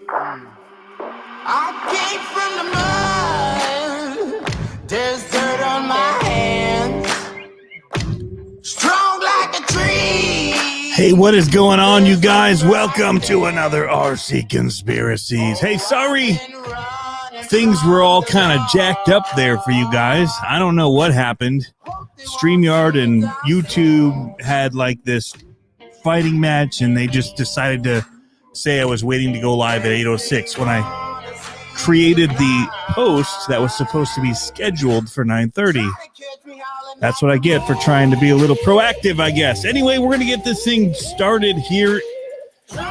I came from the mud. There's dirt on my hands. Strong like a tree. Hey, what is going on, you guys? Welcome to another RC Conspiracies. Hey, sorry things were all kind of jacked up there for you guys. I don't know what happened. StreamYard and YouTube had like this fighting match, and they just decided to say I was waiting to go live at 8:06 when I created the post that was supposed to be scheduled for 9:30. That's what I get for trying to be a little proactive, I guess. Anyway, we're going to get this thing started here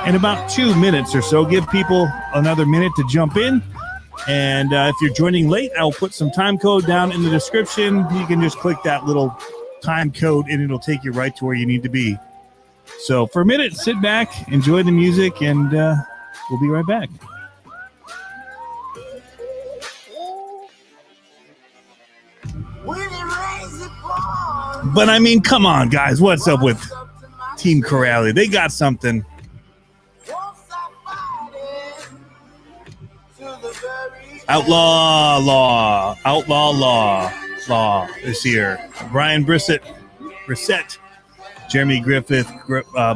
in about 2 minutes or so. Give people another minute to jump in. And if you're joining late, I'll put some time code down in the description. You can just click that little time code and it'll take you right to where you need to be. So for a minute, sit back, enjoy the music, and we'll be right back. But I mean, come on, guys. What's up with Team Corrali? They got something. Outlaw Law is here. Brian Brissett, Jeremy Griffith,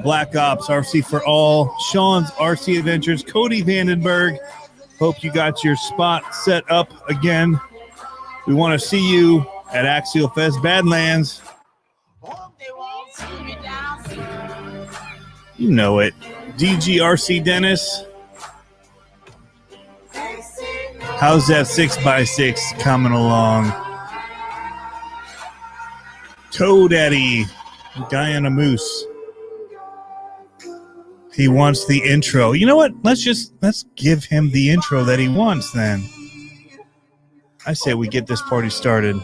Black Ops, RC for All, Sean's RC Adventures, Cody Vandenberg. Hope you got your spot set up again. We want to see you at Axial Fest Badlands. You know it. DGRC Dennis. How's that 6x6 coming along? Toad Eddie. Guy on a moose. He wants the intro. You know what? Let's give him the intro that he wants then. I say we get this party started.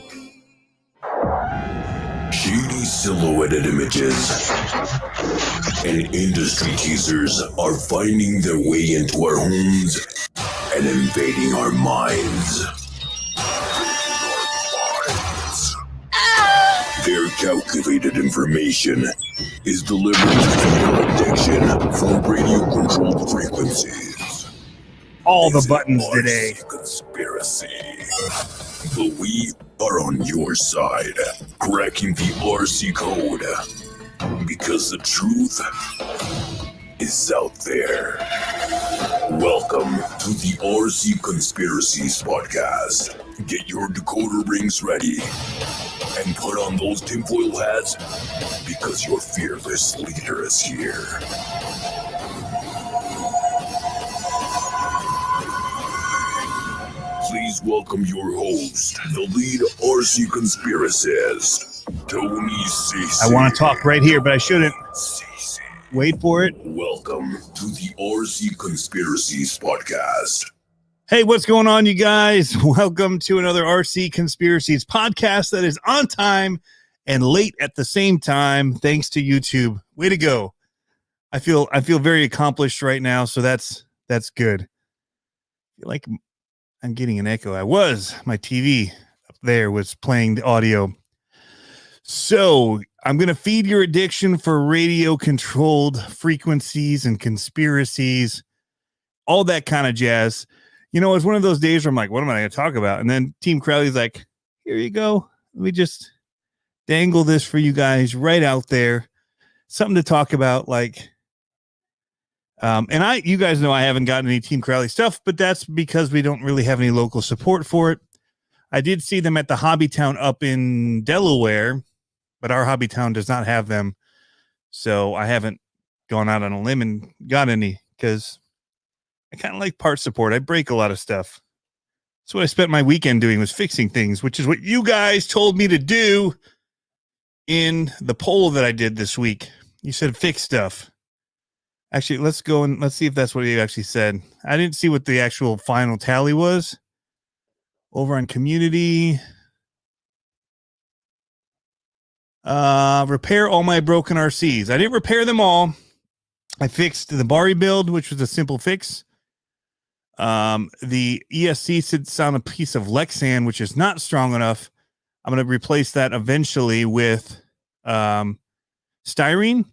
Shady silhouetted images and industry teasers are finding their way into our homes and invading our minds. Their calculated information is delivered to your addiction from radio-controlled frequencies. All the buttons today. Conspiracy. But we are on your side, cracking the RC code, because the truth is out there. Welcome to the RC Conspiracies podcast. Get your decoder rings ready and put on those tinfoil hats, because your fearless leader is here. Please welcome your host, the lead RC conspiracist, Tony Cece. I want to talk right here, but I shouldn't. Wait for it. Welcome to the RC Conspiracies podcast. Hey, what's going on, you guys? Welcome to another RC Conspiracies podcast that is on time and late at the same time, thanks to YouTube. Way to go. I feel very accomplished right now, so that's good. I feel like I'm getting an echo. My TV up there was playing the audio. So I'm going to feed your addiction for radio controlled frequencies and conspiracies, all that kind of jazz. You know, it's one of those days where I'm like, what am I going to talk about? And then Team Crowley's like, here you go. Let me just dangle this for you guys right out there. Something to talk about, like, and you guys know I haven't gotten any Team Crowley stuff, but that's because we don't really have any local support for it. I did see them at the Hobby Town up in Delaware, but our Hobby Town does not have them. So I haven't gone out on a limb and got any, because I kind of like part support. I break a lot of stuff. That's what I spent my weekend doing, was fixing things, which is what you guys told me to do in the poll that I did this week. You said fix stuff. Actually, let's go and let's see if that's what you actually said. I didn't see what the actual final tally was. Over on community. Repair all my broken RCs. I didn't repair them all. I fixed the Bari build, which was a simple fix. The ESC sits on a piece of Lexan, which is not strong enough. I'm going to replace that eventually with styrene.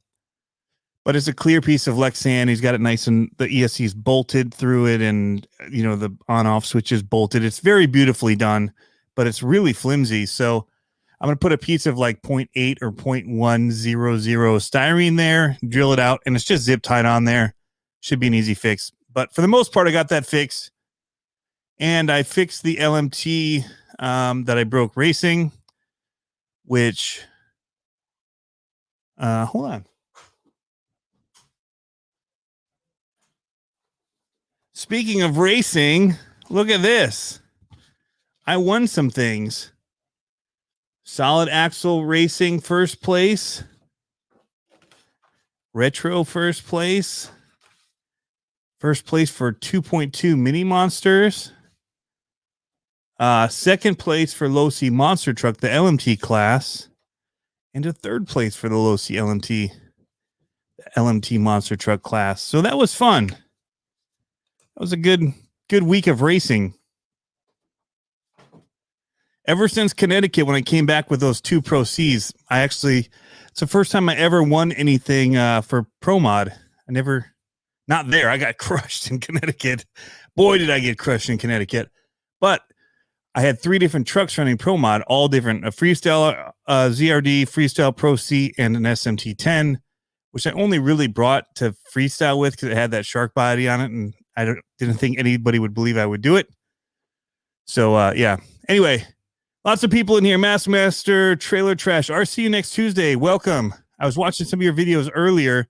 But it's a clear piece of Lexan. He's got it nice, and the ESC's bolted through it, and the on-off switch is bolted. It's very beautifully done, but it's really flimsy. So I'm going to put a piece of like 0.8 or 0.100 styrene there, drill it out, and it's just zip tied on there. Should be an easy fix. But for the most part, I got that fixed. And I fixed the LMT that I broke racing, which, hold on. Speaking of racing, look at this. I won some things. Solid axle racing, first place. Retro, first place. First place for 2.2 mini monsters. Second place for Low C Monster Truck, the LMT class. And a third place for the Low C LMT, the LMT Monster Truck class. So that was fun. That was a good week of racing. Ever since Connecticut, when I came back with those 2 Pro Cs, it's the first time I ever won anything for Pro Mod. Not there. I got crushed in Connecticut. Boy, did I get crushed in Connecticut. But I had 3 different trucks running Pro Mod, all different. A Freestyle ZRD, Freestyle Pro C, and an SMT10, which I only really brought to freestyle with because it had that shark body on it, and I didn't think anybody would believe I would do it. So, yeah. Anyway, lots of people in here. Master, Trailer Trash. RC you next Tuesday. Welcome. I was watching some of your videos earlier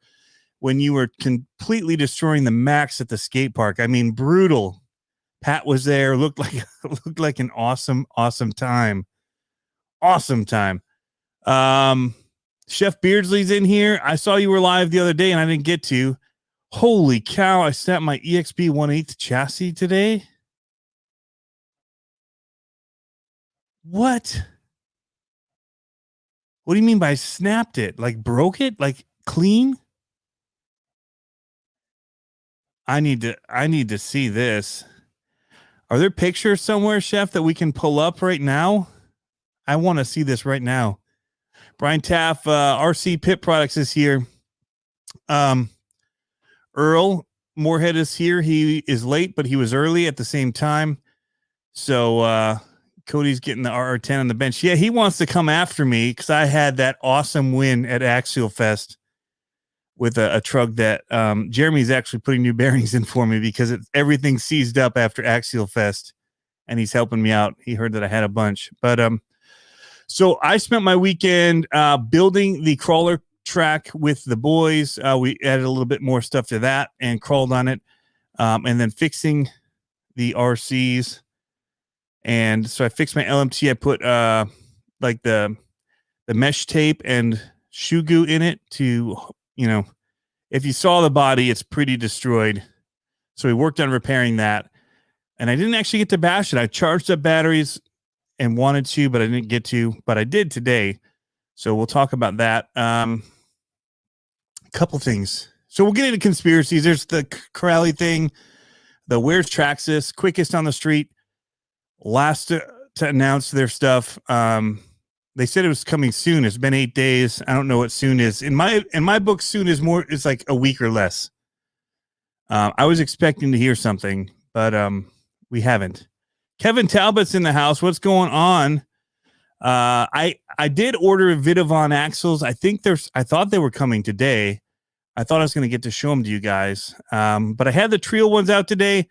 when you were completely destroying the Max at the skate park. I mean, brutal. Pat was there. Looked like an awesome time. Awesome time. Chef Beardsley's in here. I saw you were live the other day and I didn't get to. Holy cow, I snapped my EXP 1/8 chassis today. What? What do you mean by snapped it? Like broke it? Like clean? I need to see this. Are there pictures somewhere, Chef, that we can pull up right now? I want to see this right now. Brian Taff, RC Pit Products is here. Earl Moorhead is here. He is late, but he was early at the same time. So Cody's getting the RR10 on the bench. Yeah, he wants to come after me because I had that awesome win at Axial Fest with a truck that Jeremy's actually putting new bearings in for me because everything seized up after Axial Fest, and he's helping me out. He heard that I had a bunch. But so I spent my weekend building the crawler track with the boys. We added a little bit more stuff to that and crawled on it, and then fixing the RCs. And so I fixed my LMT. I put like the mesh tape and shoe goo in it to, if you saw the body, it's pretty destroyed. So we worked on repairing that. And I didn't actually get to bash it. I charged up batteries and wanted to, but I didn't get to. But I did today. So we'll talk about that. A couple things. So we'll get into conspiracies. There's the Corrali thing. The Where's Traxxas, quickest on the street. Last to announce their stuff. They said it was coming soon. It's been 8 days. I don't know what soon is. In my book, soon is more. It's like a week or less. I was expecting to hear something, but we haven't. Kevin Talbot's in the house. What's going on? I did order Vidavon axles. I thought they were coming today. I thought I was going to get to show them to you guys. But I had the Trio ones out today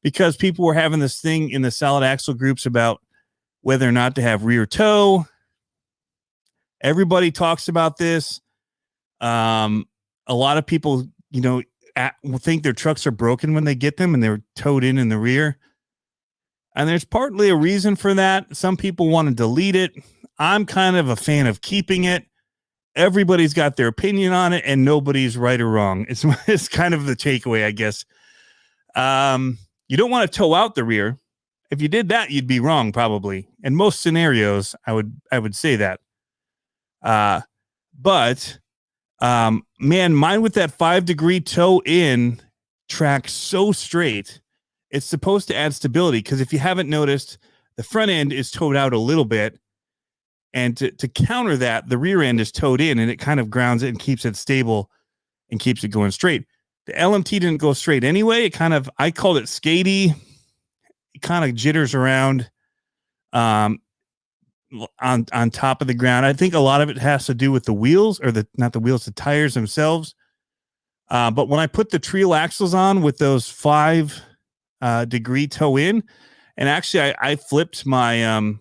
because people were having this thing in the solid axle groups about whether or not to have rear toe. Everybody talks about this. A lot of people, think their trucks are broken when they get them and they're towed in the rear. And there's partly a reason for that. Some people want to delete it. I'm kind of a fan of keeping it. Everybody's got their opinion on it and nobody's right or wrong. It's kind of the takeaway, I guess. You don't want to tow out the rear. If you did that, you'd be wrong, probably. In most scenarios, I would say that. But man, mine with that 5-degree toe in track so straight, it's supposed to add stability. Because if you haven't noticed, the front end is towed out a little bit. And to counter that, the rear end is towed in and it kind of grounds it and keeps it stable. and keeps it going straight. The LMT didn't go straight anyway. I called it skatey. It kind of jitters around on top of the ground. I think a lot of it has to do with the wheels, or not the wheels, the tires themselves. But when I put the Trio axles on with those 5 degree toe in, and actually I flipped my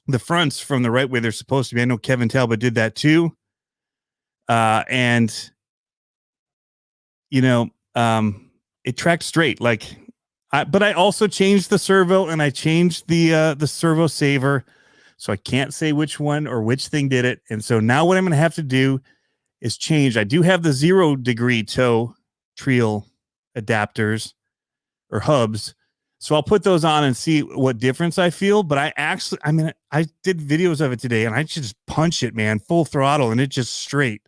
the fronts from the right way they're supposed to be. I know Kevin Talbot did that too. And you know, it tracked straight. But I also changed the servo, and I changed the servo saver. So I can't say which one or which thing did it. And so now what I'm going to have to do is change. I do have the 0 degree toe Trio adapters or hubs. So I'll put those on and see what difference I feel. But I did videos of it today, and I just punch it, man, full throttle, and it's just straight.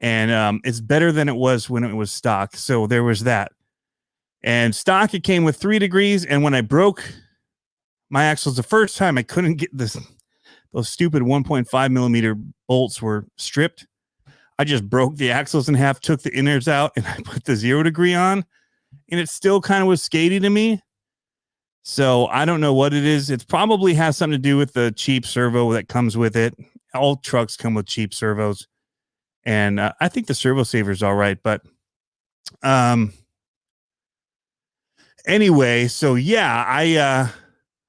And it's better than it was when it was stock. So there was that. And stock, it came with 3 degrees. And when I broke my axles the first time, I couldn't get those stupid 1.5 millimeter bolts were stripped. I just broke the axles in half, took the innards out, and I put the 0 degree on, and it still kind of was skatey to me. So I don't know what it is. It probably has something to do with the cheap servo that comes with it. All trucks come with cheap servos. And I think the servo saver is all right. But anyway, so yeah,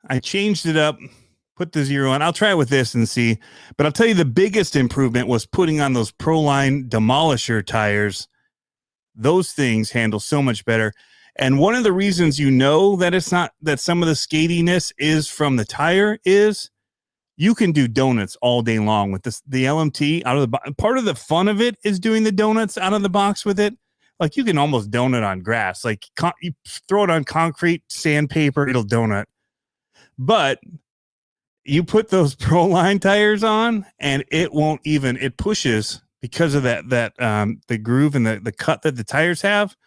I changed it up, put the 0 on. I'll try it with this and see. But I'll tell you, the biggest improvement was putting on those Proline Demolisher tires. Those things handle so much better. And one of the reasons you know that it's not, that some of the skatiness is from the tire, is you can do donuts all day long with the LMT out of the box. Part of the fun of it is doing the donuts out of the box with it. Like, you can almost donut on grass. Like, you throw it on concrete, sandpaper, it'll donut. But you put those Proline tires on, and it won't even, it pushes because of that the groove and the cut that the tires have.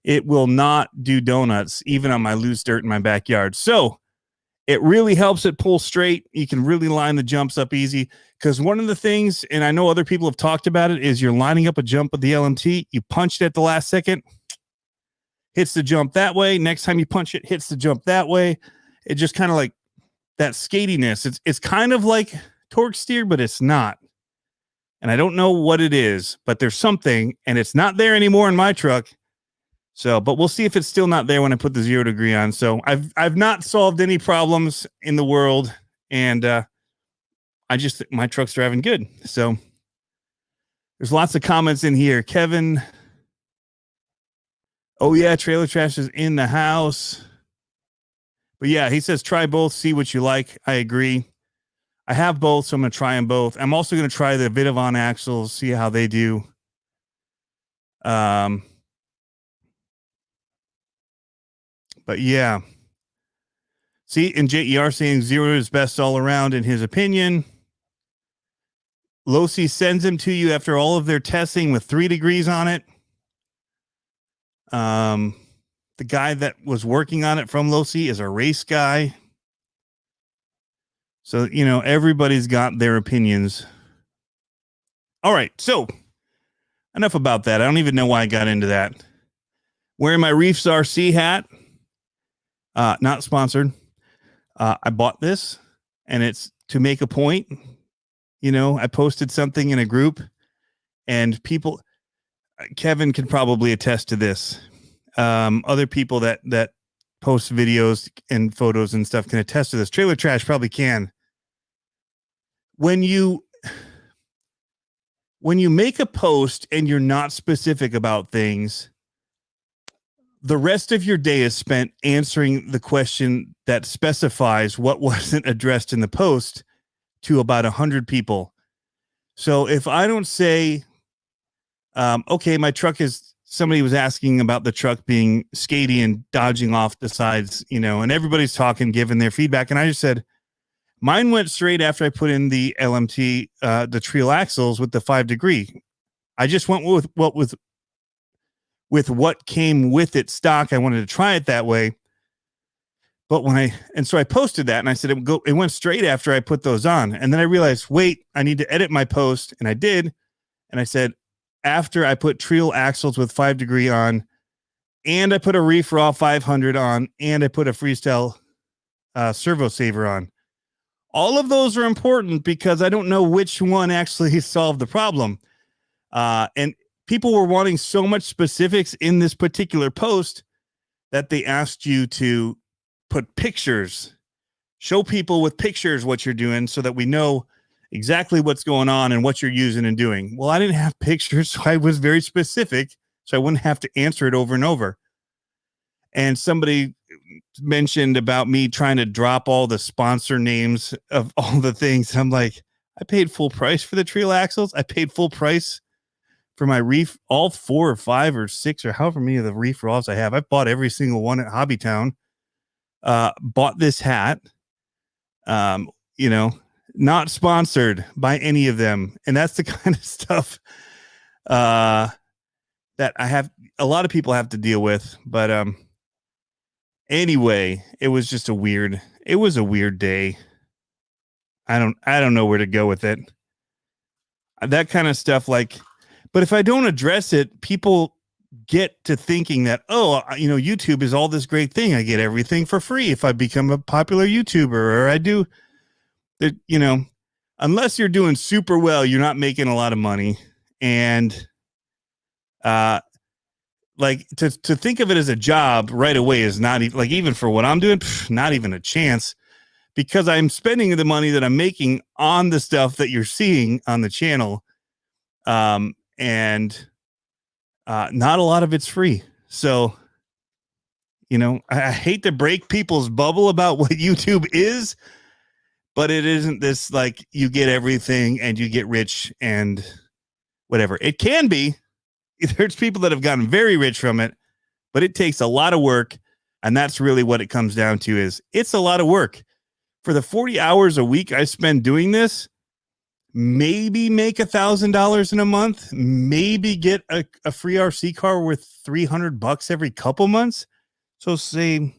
It will not do donuts, even on my loose dirt in my backyard. So it really helps it pull straight. You can really line the jumps up easy, because one of the things, and I know other people have talked about it, is you're lining up a jump with the LMT. You punch it at the last second, hits the jump that way. Next time you punch it, hits the jump that way. It just kind of like that skatiness. It's kind of like torque steer, but it's not. And I don't know what it is, but there's something, and it's not there anymore in my truck. So, but we'll see if it's still not there when I put the 0 degree on. So I've not solved any problems in the world, and my truck's driving good. So there's lots of comments in here. Kevin, oh yeah, Trailer Trash is in the house. But yeah, he says try both, see what you like. I agree. I have both, so I'm going to try them both. I'm also going to try the Vidavon axles, see how they do. But yeah. See, and JER saying 0 is best all around in his opinion. Losi sends them to you after all of their testing with 3 degrees on it. The guy that was working on it from Losi is a race guy. So, you know, everybody's got their opinions. All right, so enough about that. I don't even know why I got into that. Wearing my Reefs RC hat. Not sponsored. I bought this, and it's to make a point. You know, I posted something in a group, and people, Kevin could probably attest to this. Other people that post videos and photos and stuff can attest to this. Trailer Trash probably can. When you make a post and you're not specific about things, the rest of your day is spent answering the question that specifies what wasn't addressed in the post to about 100 people. So if I don't say, okay, my truck is, somebody was asking about the truck being skatey and dodging off the sides, you know, and everybody's talking, giving their feedback. And I just said, mine went straight after I put in the LMT, the Trio axles with the 5 degree. I just went with what came with it stock. I wanted to try it that way. But so I posted that, and I said it went straight after I put those on. And then I realized, wait, I need to edit my post. And I did. And I said, after I put Trio axles with 5 degree on, and I put a Reef Raw 500 on, and I put a Freestyle servo saver on. All of those are important because I don't know which one actually solved the problem. And people were wanting so much specifics in this particular post that they asked you to put pictures, show people with pictures what you're doing so that we know exactly what's going on and what you're using and doing. Well, I didn't have pictures, so I was very specific, so I wouldn't have to answer it over and over. And somebody mentioned about me trying to drop all the sponsor names of all the things. I'm like, I paid full price for the Trio axles. I paid full price for my Reef, all 4 or 5 or 6 or however many of the Reef Raws I have. I bought every single one at Hobbytown. Bought this hat. You know, not sponsored by any of them. And that's the kind of stuff that I have, a lot of people have to deal with. But anyway, it was just a weird day. I don't know where to go with it. That kind of stuff, like, but if I don't address it, people get to thinking that, oh, you know, YouTube is all this great thing. I get everything for free if I become a popular YouTuber, or I do that, you know, unless you're doing super well, you're not making a lot of money. And like to think of it as a job right away is not like, even for what I'm doing, not even a chance, because I'm spending the money that I'm making on the stuff that you're seeing on the channel. And not a lot of it's free. So, you know, I hate to break people's bubble about what YouTube is, but it isn't this like you get everything and you get rich and whatever. It can be. There's people that have gotten very rich from it, but it takes a lot of work. And that's really what it comes down to, is it's a lot of work. For the 40 hours a week I spend doing this, maybe make $1,000 in a month, maybe get a free RC car worth $300 every couple months. So say,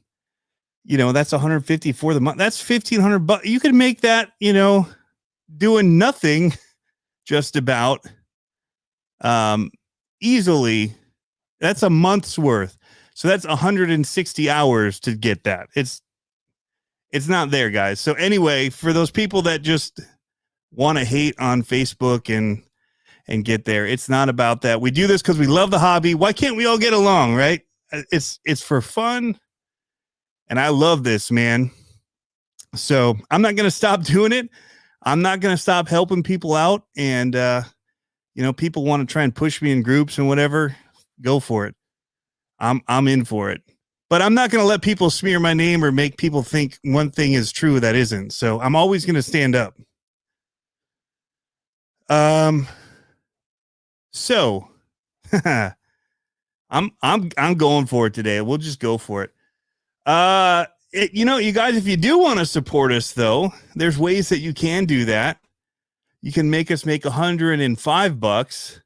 you know, that's 150 for the month. That's $1,500. You can make that, you know, doing nothing just about easily. That's a month's worth. So that's 160 hours to get that. It's not there, guys. So anyway, for those people that just want to hate on Facebook and get there, it's not about that. We do this because we love the hobby. Why can't we all get along, right? It's for fun, and I love this, man. So I'm not going to stop doing it. I'm not going to stop helping people out. And you know, people want to try and push me in groups and whatever, go for it. I'm in for it. But I'm not going to let people smear my name or make people think one thing is true that isn't. So I'm always going to stand up. So I'm going for it today. We'll just go for it. You know, you guys, if you do want to support us though, there's ways that you can do that. You can make us make $105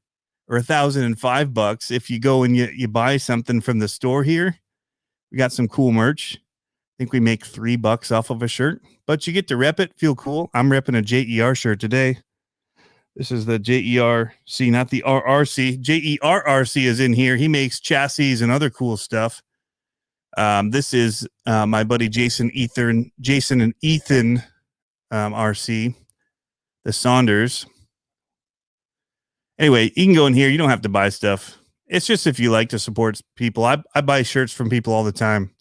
or $1,005 if you go and you buy something from the store here. We got some cool merch. I think we make $3 off of a shirt, but you get to rep it, feel cool. I'm repping a JER shirt today. This is the JERC, not the RRC. JERRC is in here. He makes chassis and other cool stuff. This is my buddy Jason and Ethan RC, the Saunders. Anyway, you can go in here. You don't have to buy stuff. It's just if you like to support people. I buy shirts from people all the time.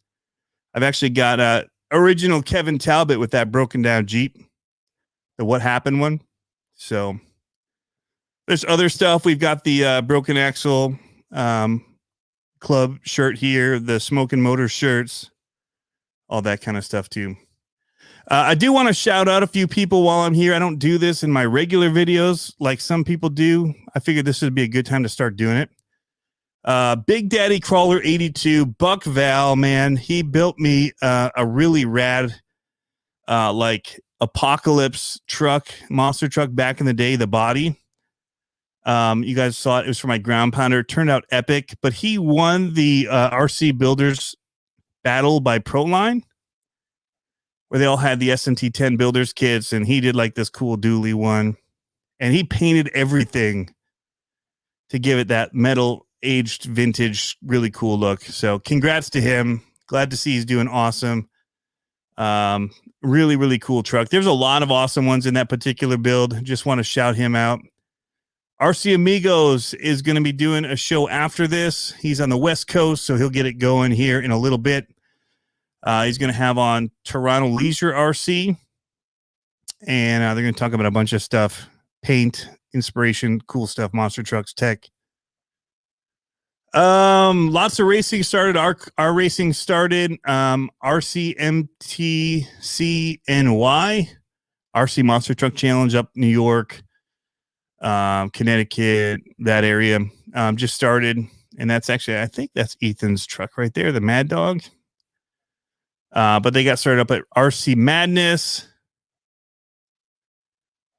I've actually got original Kevin Talbot with that broken down Jeep, the What Happened one. So there's other stuff. We've got the Broken Axle Club shirt here, the Smoking Motor shirts, all that kind of stuff too. I do want to shout out a few people while I'm here. I don't do this in my regular videos like some people do. I figured this would be a good time to start doing it. Big Daddy Crawler 82, Buck Val, man, he built me a really rad like apocalypse truck, monster truck back in the day, the body. You guys saw it. It was for my ground pounder. It turned out epic, but he won the RC Builders Battle by Proline, where they all had the SMT 10 Builders kits, and he did like this cool dually one, and he painted everything to give it that metal aged vintage, really cool look. So congrats to him. Glad to see he's doing awesome. Really, really cool truck. There's a lot of awesome ones in that particular build. Just want to shout him out. RC Amigos is going to be doing a show after this. He's on the West Coast, so he'll get it going here in a little bit. He's going to have on Toronto Leisure RC, and they're going to talk about a bunch of stuff, paint, inspiration, cool stuff, monster trucks, tech. Lots of racing started. Our racing started. RCMTCNY, RC Monster Truck Challenge up New York, Connecticut, that area. Just started, and that's actually, I think that's Ethan's truck right there, the Mad Dog. But they got started up at RC Madness.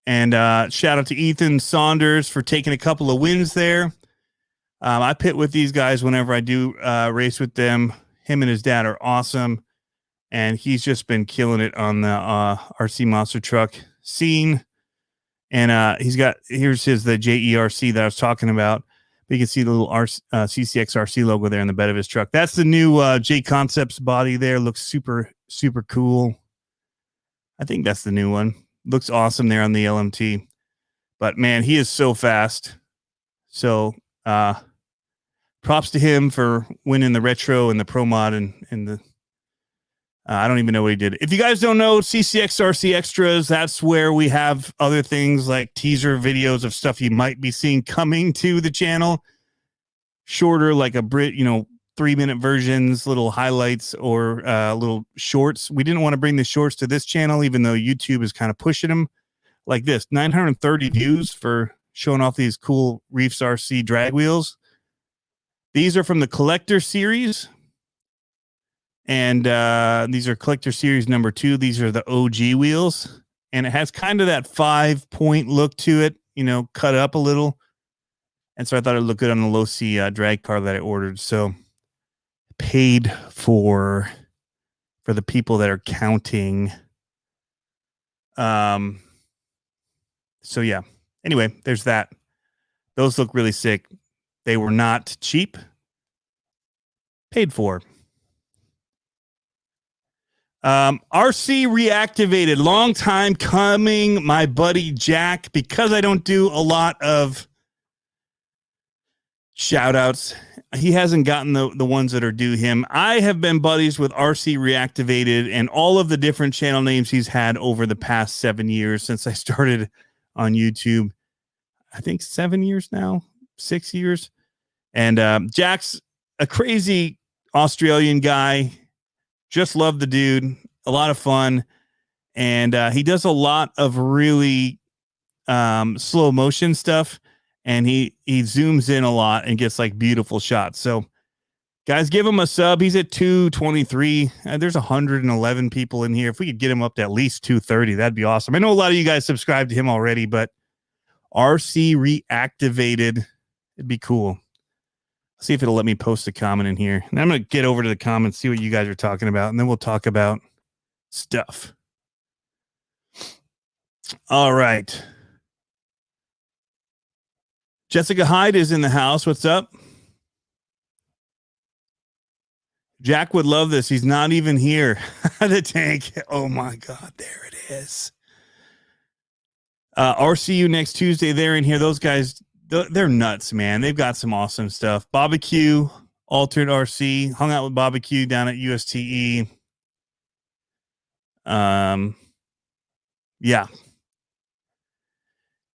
And shout out to Ethan Saunders for taking a couple of wins there. I pit with these guys whenever I do race with them. Him and his dad are awesome. And he's just been killing it on the RC monster truck scene. And here's the JERC that I was talking about. But you can see the little CCX RC logo there in the bed of his truck. That's the new J Concepts body there. Looks super, super cool. I think that's the new one. Looks awesome there on the LMT. But man, he is so fast. So props to him for winning the retro and the pro mod and the I don't even know what he did. If you guys don't know, CCX RC Extras, that's where we have other things like teaser videos of stuff you might be seeing coming to the channel. Shorter, like a 3-minute versions, little highlights, or little shorts. We didn't want to bring the shorts to this channel, even though YouTube is kind of pushing them. Like this, 930 views for showing off these cool Reefs RC drag wheels. These are from the Collector Series. And these are Collector Series number 2. These are the OG wheels. And it has kind of that 5-point look to it, cut up a little. And so I thought it looked good on the low C drag car that I ordered. So paid for the people that are counting. So yeah. Anyway, there's that. Those look really sick. They were not cheap. Paid for. RC reactivated. Long time coming, my buddy Jack. Because I don't do a lot of shout outs, he hasn't gotten the ones that are due him. I have been buddies with RC Reactivated and all of the different channel names he's had over the past 7 years since I started on YouTube. I think 7 years now, 6 years. And Jack's a crazy Australian guy. Just love the dude. A lot of fun. And he does a lot of really slow motion stuff. And he zooms in a lot and gets like beautiful shots. So guys, give him a sub. He's at 223. There's 111 people in here. If we could get him up to at least 230, that'd be awesome. I know a lot of you guys subscribe to him already, but RC Reactivated, it'd be cool. See if it'll let me post a comment in here. And I'm going to get over to the comments, see what you guys are talking about, and then we'll talk about stuff. All right. Jessica Hyde is in the house. What's up? Jack would love this. He's not even here. The tank. Oh my God. There it is. RCU next Tuesday. They're in here. Those guys, they're nuts, man. They've got some awesome stuff. Barbecue, Altered RC, hung out with Barbecue down at USTE. Yeah.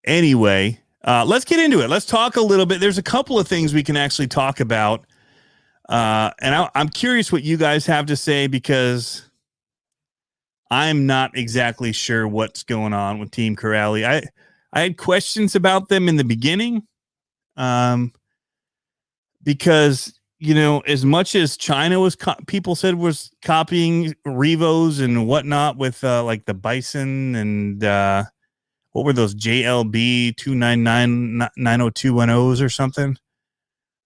Anyway, let's get into it. Let's talk a little bit. There's a couple of things we can actually talk about. And I'm curious what you guys have to say, because I'm not exactly sure what's going on with Team Corrali. I had questions about them in the beginning, because, as much as China was, people said was copying Revos and whatnot with like the Bison and what were those JLB 299-90210s or something.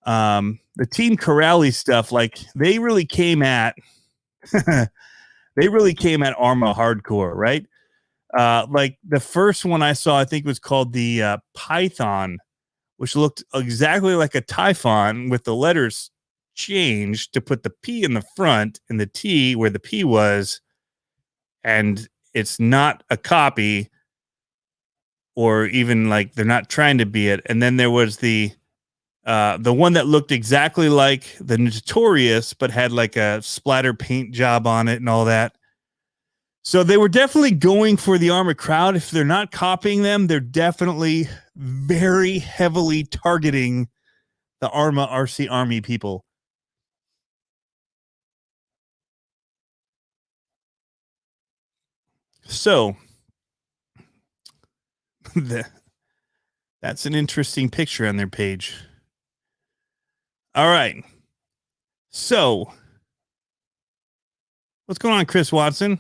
The Team Corrali stuff, like they really came at Arma hardcore, right? Like the first one I saw, I think was called the Python, which looked exactly like a Typhon with the letters changed to put the P in the front and the T where the P was. And it's not a copy, or even like they're not trying to be it. And then there was the one that looked exactly like the Notorious, but had like a splatter paint job on it and all that. So they were definitely going for the Arma crowd. If they're not copying them, they're definitely very heavily targeting the Arma RC Army people. So that's an interesting picture on their page. All right. So what's going on, Chris Watson?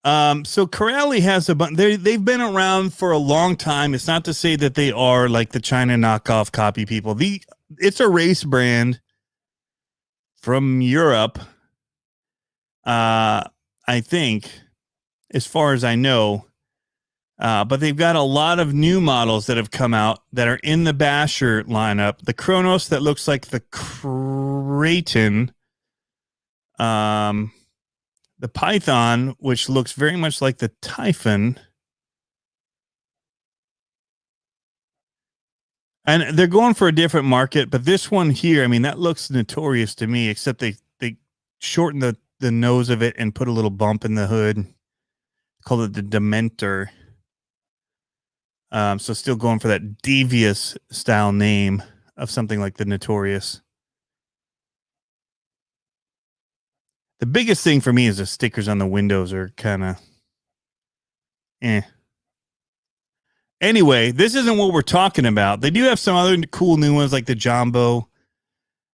So Corelli has a bunch. They've been around for a long time. It's not to say that they are like the China knockoff copy people. It's a race brand from Europe. I think, as far as I know. But they've got a lot of new models that have come out that are in the Basher lineup. The Kronos that looks like the Kraton. The Python, which looks very much like the Typhon. And they're going for a different market, but this one here, I mean, that looks Notorious to me, except they shortened the nose of it and put a little bump in the hood. Called it the Dementor. So still going for that devious style name of something like the Notorious. The biggest thing for me is the stickers on the windows are kind of Anyway, this isn't what we're talking about. They do have some other cool new ones like the Jumbo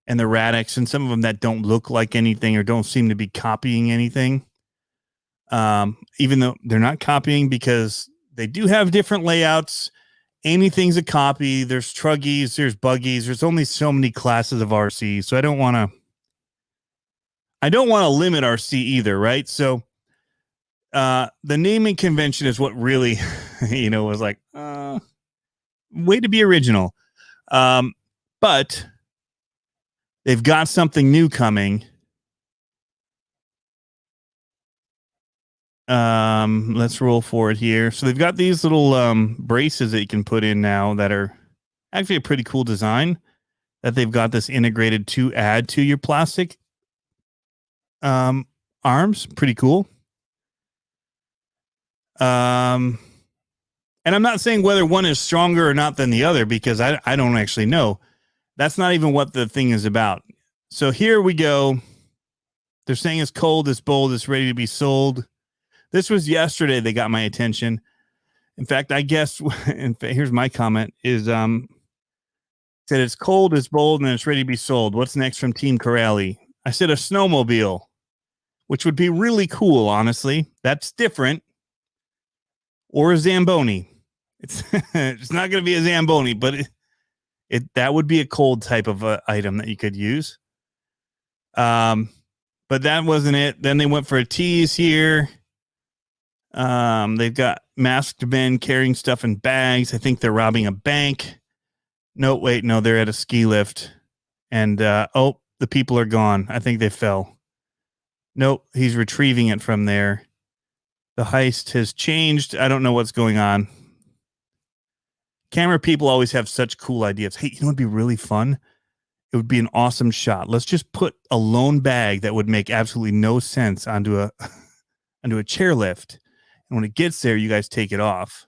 and the Radix, and some of them that don't look like anything or don't seem to be copying anything. Even though they're not copying, because they do have different layouts. Anything's a copy. There's truggies, there's buggies. There's only so many classes of RC, so I don't want to limit RC either, right? So the naming convention is what really, was like, way to be original. But they've got something new coming. Let's roll forward here. So they've got these little braces that you can put in now that are actually a pretty cool design, that they've got this integrated to add to your plastic arms. Pretty cool. And I'm not saying whether one is stronger or not than the other, because I don't actually know. That's not even what the thing is about. So here we go. They're saying it's cold, it's bold, it's ready to be sold. This was yesterday. They got my attention. In fact, I guess, here's my comment, is said it's cold, it's bold, and it's ready to be sold. What's next from Team Corelli? I said a snowmobile, which would be really cool, honestly. That's different. Or a Zamboni. It's not going to be a Zamboni, but that would be a cold type of item that you could use. But that wasn't it. Then they went for a tease here. They've got masked men carrying stuff in bags. I think they're robbing a bank. No, wait, no, they're at a ski lift. And, the people are gone. I think they fell. Nope, he's retrieving it from there. The heist has changed. I don't know what's going on. Camera people always have such cool ideas. Hey, you know what would be really fun? It would be an awesome shot. Let's just put a lone bag that would make absolutely no sense onto a chairlift. And when it gets there, you guys take it off.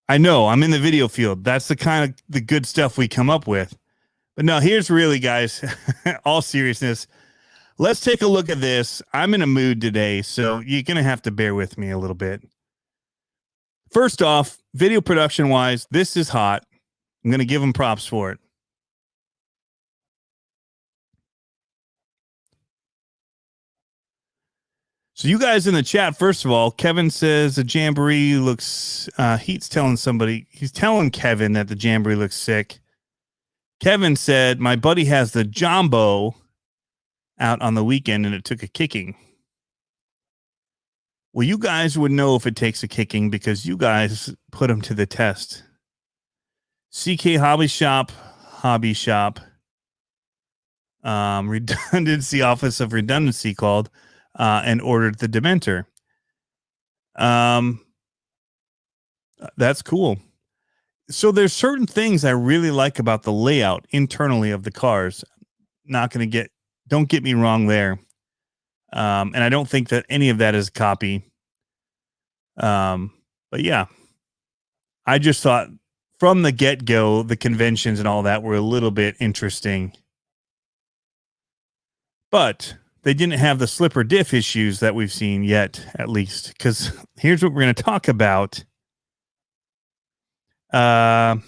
I know, I'm in the video field. That's the kind of the good stuff we come up with. But no, here's really, guys, all seriousness. Let's take a look at this. I'm in a mood today, so you're going to have to bear with me a little bit. First off, video production-wise, this is hot. I'm going to give them props for it. So you guys in the chat, first of all, Kevin says the Jamboree looks, he's telling Kevin that the Jamboree looks sick. Kevin said, my buddy has the Jumbo out on the weekend and it took a kicking. Well, you guys would know if it takes a kicking because you guys put them to the test. CK Hobby Shop, Redundancy Office of Redundancy called and ordered the Dementor. That's cool. So there's certain things I really like about the layout internally of the cars. Don't get me wrong there. And I don't think that any of that is a copy. But yeah, I just thought from the get-go, the conventions and all that were a little bit interesting. But they didn't have the slipper diff issues that we've seen yet, at least. Because here's what we're going to talk about. Let's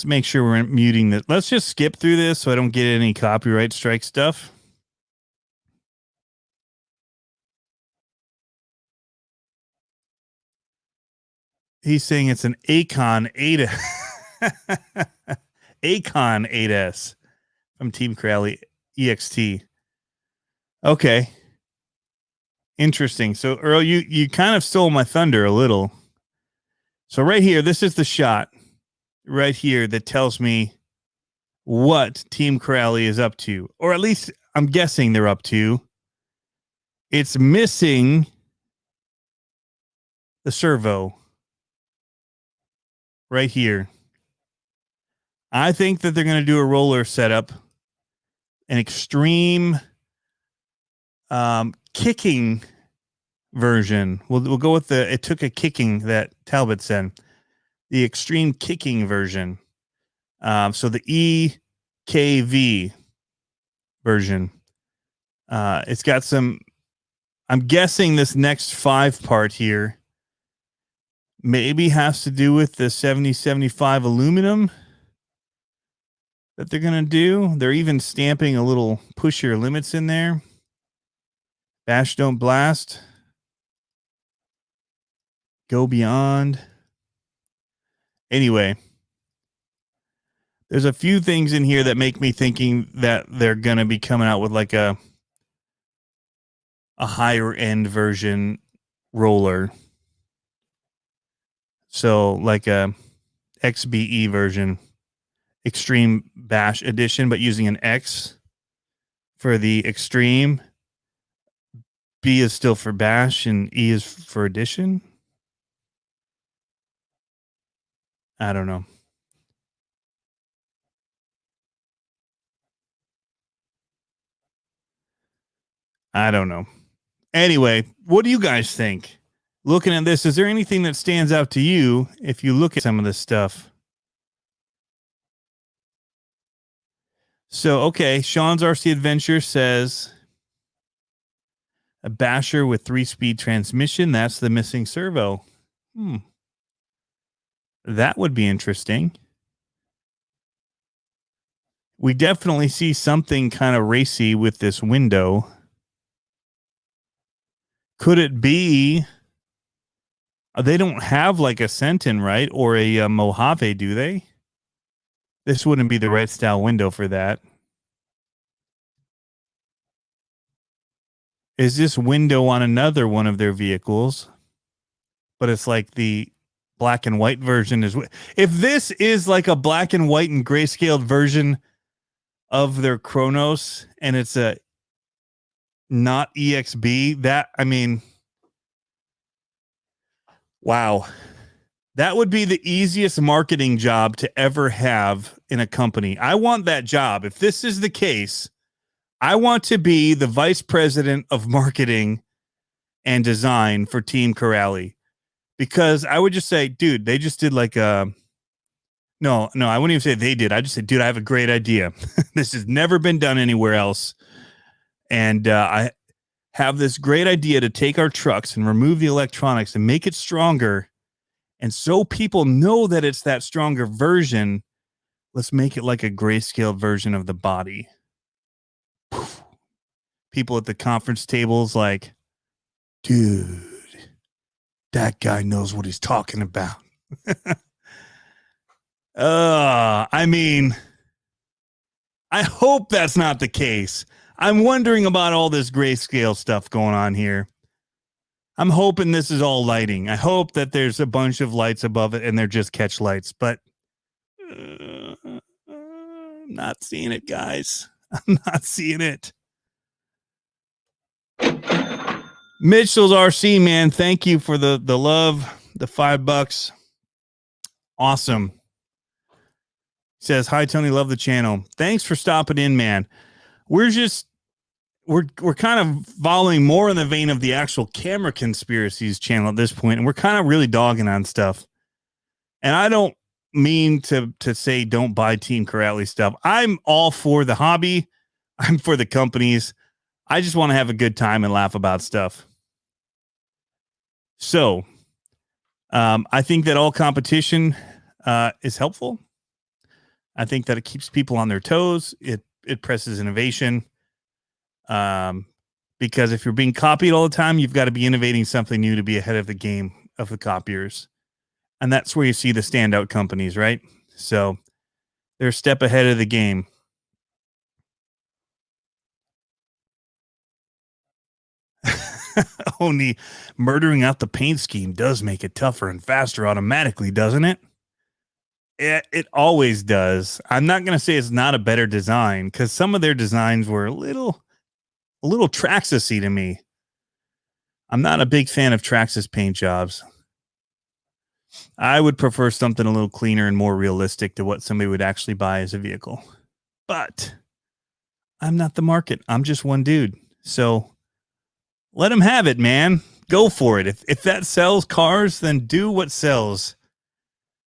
make sure we're muting this. Let's just skip through this so I don't get any copyright strike stuff. He's saying it's an Acon 8. Acon 8S from Team Corelli EXT. Okay. Interesting. So Earl, you kind of stole my thunder a little. So right here, this is the shot right here that tells me what Team Corelli is up to, or at least I'm guessing they're up to. It's missing the servo right here. I think that they're going to do a roller setup, an extreme kicking version. We'll go with it took a kicking that Talbot said. The extreme kicking version. So the EKV version. It's got some, I'm guessing this next 5 part here maybe has to do with the 7075 aluminum that they're going to do. They're even stamping a little push your limits in there. Bash, don't blast. Go beyond. Anyway, there's a few things in here that make me thinking that they're going to be coming out with like a higher end version roller. So like a XBE version, Extreme Bash Edition, but using an X for the Extreme. B is still for Bash and E is for Edition. I don't know. I don't know. Anyway, what do you guys think? Looking at this, is there anything that stands out to you if you look at some of this stuff? So, okay, Sean's RC Adventure says a Basher with 3-speed transmission. That's the missing servo. That would be interesting. We definitely see something kind of racy with this window. Could it be? They don't have like a Sentin, right? Or a Mojave, do they? This wouldn't be the right style window for that. Is this window on another one of their vehicles? But it's like the black and white version is. If this is like a black and white and grayscaled version of their Chronos and it's a not EXB, that, I mean, wow. That would be the easiest marketing job to ever have in a company. I want that job. If this is the case, I want to be the vice president of marketing and design for Team Corelli, because I would just say, dude, they just did like a, no, I wouldn't even say they did. I just said, dude, I have a great idea. This has never been done anywhere else. And I have this great idea to take our trucks and remove the electronics and make it stronger. And so people know that it's that stronger version, let's make it like a grayscale version of the body. People at the conference tables like, dude, that guy knows what he's talking about. I mean, I hope that's not the case. I'm wondering about all this grayscale stuff going on here. I'm hoping this is all lighting. I hope that there's a bunch of lights above it and they're just catch lights, but I'm not seeing it, guys. I'm not seeing it. Mitchell's RC, man. Thank you for the love, the $5. Awesome. Says, hi, Tony. Love the channel. Thanks for stopping in, man. We're kind of following more in the vein of the actual camera conspiracies channel at this point, and we're kind of really dogging on stuff. And I don't mean to say don't buy Team Corrali stuff. I'm all for the hobby. I'm for the companies. I just want to have a good time and laugh about stuff. So I think that all competition is helpful. I think that it keeps people on their toes. It presses innovation. Because if you're being copied all the time, you've got to be innovating something new to be ahead of the game of the copiers. And that's where you see the standout companies, right? So they're a step ahead of the game. Only murdering out the paint scheme does make it tougher and faster automatically, doesn't it? It always does. I'm not going to say it's not a better design because some of their designs were a little Traxxas-y to me. I'm not a big fan of Traxxas paint jobs. I would prefer something a little cleaner and more realistic to what somebody would actually buy as a vehicle. But I'm not the market. I'm just one dude. So let them have it, man. Go for it. If that sells cars, then do what sells.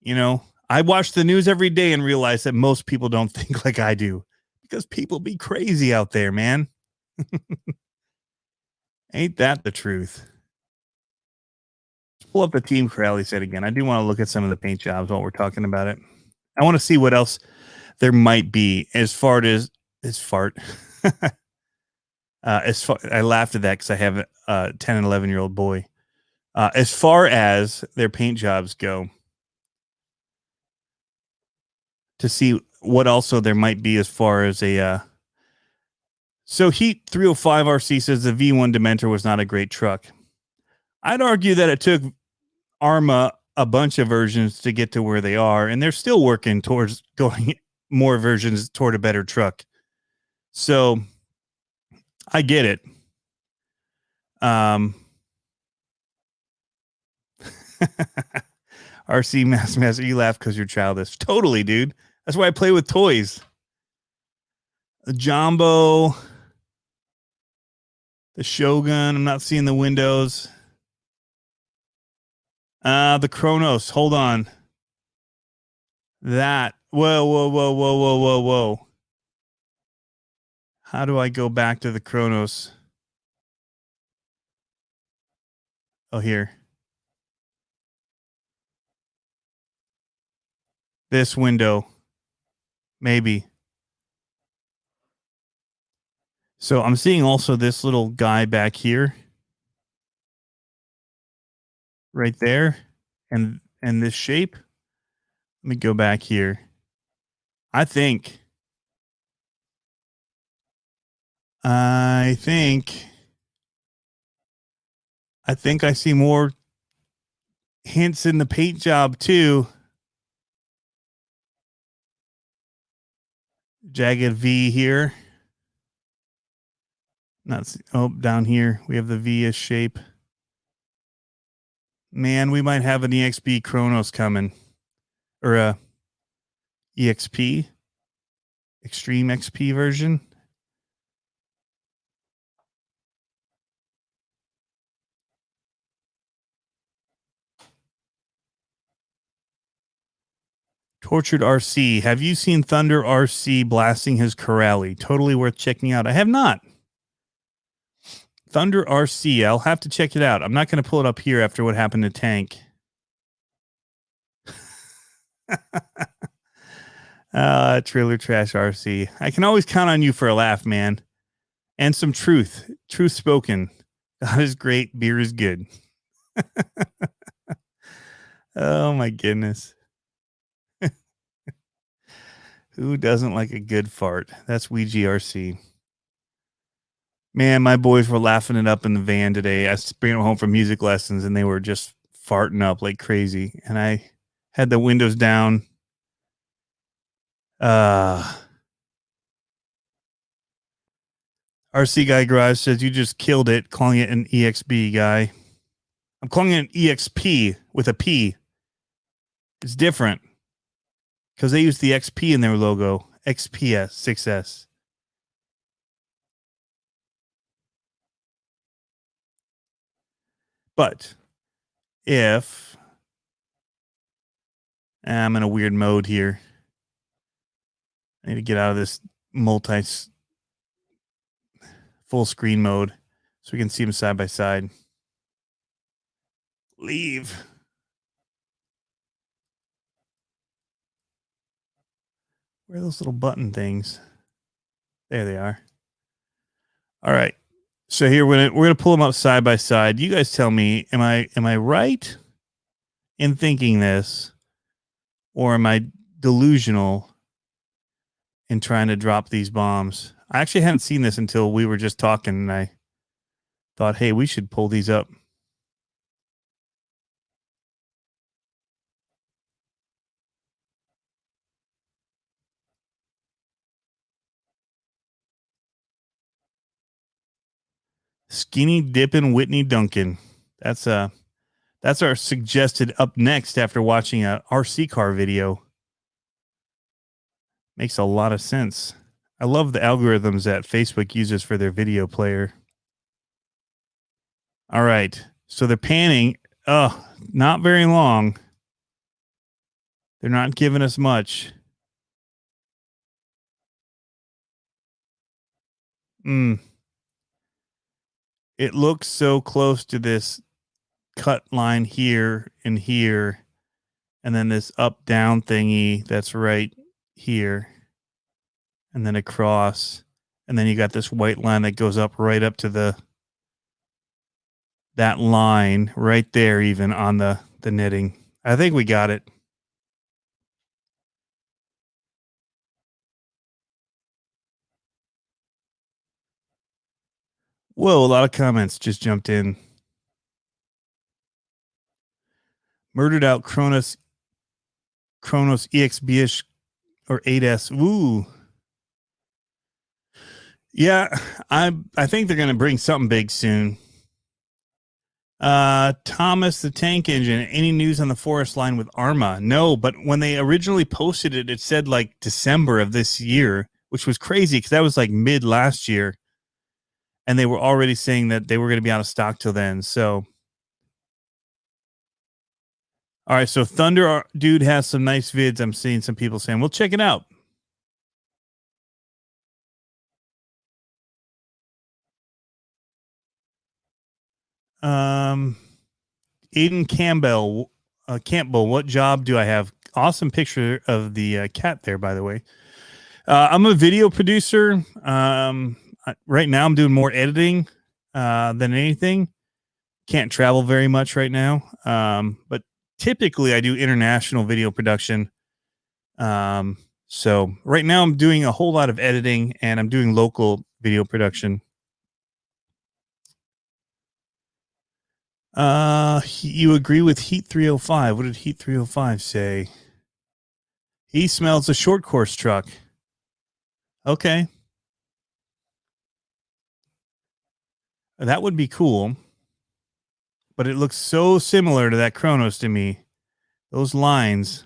You know, I watch the news every day and realize that most people don't think like I do because people be crazy out there, man. Ain't that the truth? Let's pull up the Team Corrali set again. I do want to look at some of the paint jobs while we're talking about it. I want to see what else there might be as far as fart. I laughed at that because I have a 10 and 11-year-old boy. As far as their paint jobs go, to see what also there might be as far as a. So Heat 305 RC says the V1 Dementor was not a great truck. I'd argue that it took Arma a bunch of versions to get to where they are, and they're still working towards going more versions toward a better truck. So I get it. RC Master, you laugh because you're childish. Totally, dude. That's why I play with toys. The Jumbo, the Shogun. I'm not seeing the windows. The Kronos. Hold on. That. Whoa. How do I go back to the Kronos? Oh, here. This window. Maybe. So I'm seeing also this little guy back here. Right there. And this shape. Let me go back here. I think I see more hints in the paint job too. Jagged V here. Down here we have the V-ish shape. Man, we might have an EXP Kronos coming, or a EXP Extreme XP version. Tortured RC. Have you seen Thunder RC blasting his Corrali? Totally worth checking out. I have not. Thunder RC. I'll have to check it out. I'm not going to pull it up here after what happened to Tank. Trailer Trash RC. I can always count on you for a laugh, man. And some truth. Truth spoken. God is great. Beer is good. Oh, my goodness. Who doesn't like a good fart? That's WeGRC. Man, my boys were laughing it up in the van today. I bring them home from music lessons, and they were just farting up like crazy. And I had the windows down. RC Guy Garage says you just killed it calling it an EXP, guy. I'm calling it an EXP with a P. It's different because they use the XP in their logo. XPS 6S. But if I'm in a weird mode here, I need to get out of this multi full screen mode so we can see them side by side. Leave. Where are those little button things? There they are. All right. So here we're gonna pull them up side by side. You guys tell me, am I right in thinking this, or am I delusional in trying to drop these bombs? I actually hadn't seen this until we were just talking, and I thought, hey, we should pull these up. Skinny dipping Whitney Duncan. That's our suggested up next after watching a RC car video. Makes a lot of sense. I love the algorithms that Facebook uses for their video player. All right. So they're panning. Oh, not very long. They're not giving us much. It looks so close to this cut line here and here, and then this up down thingy that's right here, and then across, and then you got this white line that goes up right up to that line right there, even on the knitting. I think we got it. Whoa, a lot of comments just jumped in. Murdered out Kronos EXB-ish or 8S. Ooh. Yeah, I think they're going to bring something big soon. Thomas the Tank Engine. Any news on the Forest line with Arma? No, but when they originally posted it, it said like December of this year, which was crazy because that was like mid last year. And they were already saying that they were going to be out of stock till then. So, all right. So Thunder Dude has some nice vids. I'm seeing some people saying, well, check it out. Aiden Campbell, what job do I have? Awesome picture of the cat there, by the way. I'm a video producer. Right now I'm doing more editing than anything. Can't travel very much right now. But typically I do international video production. So right now I'm doing a whole lot of editing, and I'm doing local video production. You agree with Heat 305? What did Heat 305 say? He smells a short course truck. Okay. That would be cool. But it looks so similar to that Kronos to me. Those lines.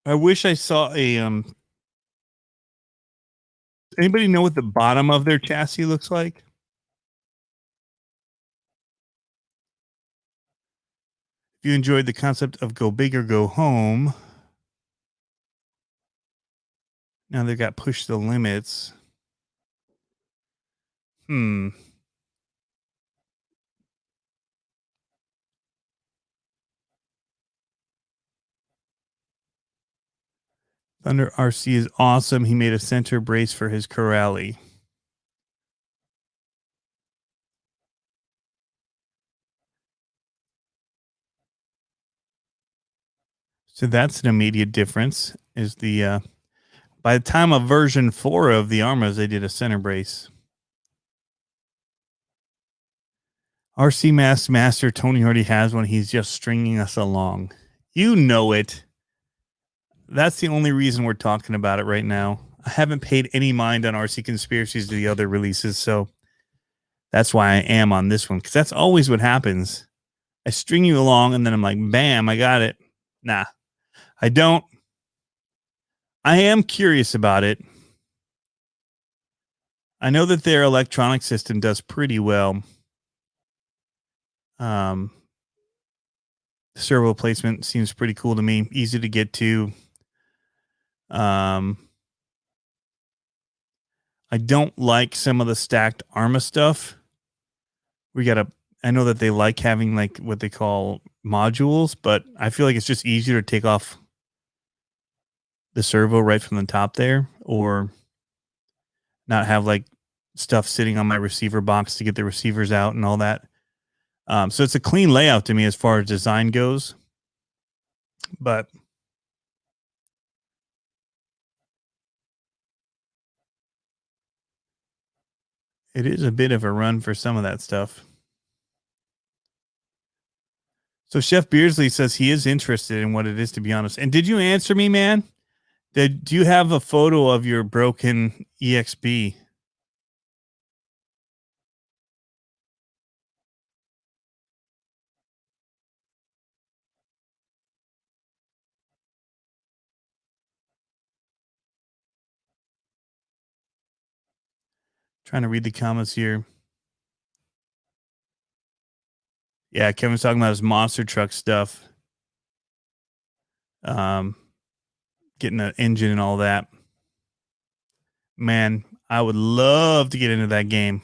I wish I saw a anybody know what the bottom of their chassis looks like? If you enjoyed the concept of go big or go home, now they've got push the limits. Thunder RC is awesome. He made a center brace for his Corrali. So that's an immediate difference. Is the by the time of version 4 of the Armas, they did a center brace. RC Master Tony already has one. He's just stringing us along. You know it. That's the only reason we're talking about it right now. I haven't paid any mind on RC Conspiracies to the other releases, so that's why I am on this one, because that's always what happens. I string you along, and then I'm like, bam, I got it. Nah, I don't. I am curious about it. I know that their electronic system does pretty well. Servo placement seems pretty cool to me. Easy to get to. I don't like some of the stacked Arma stuff. I know that they like having like what they call modules, but I feel like it's just easier to take off the servo right from the top there, or not have like stuff sitting on my receiver box to get the receivers out and all that. So it's a clean layout to me as far as design goes, but it is a bit of a run for some of that stuff. So Chef Beardsley says he is interested in what it is, to be honest. And did you answer me, man? Do you have a photo of your broken EXP? Trying to read the comments here. Yeah, Kevin's talking about his monster truck stuff. Getting an engine and all that. Man, I would love to get into that game.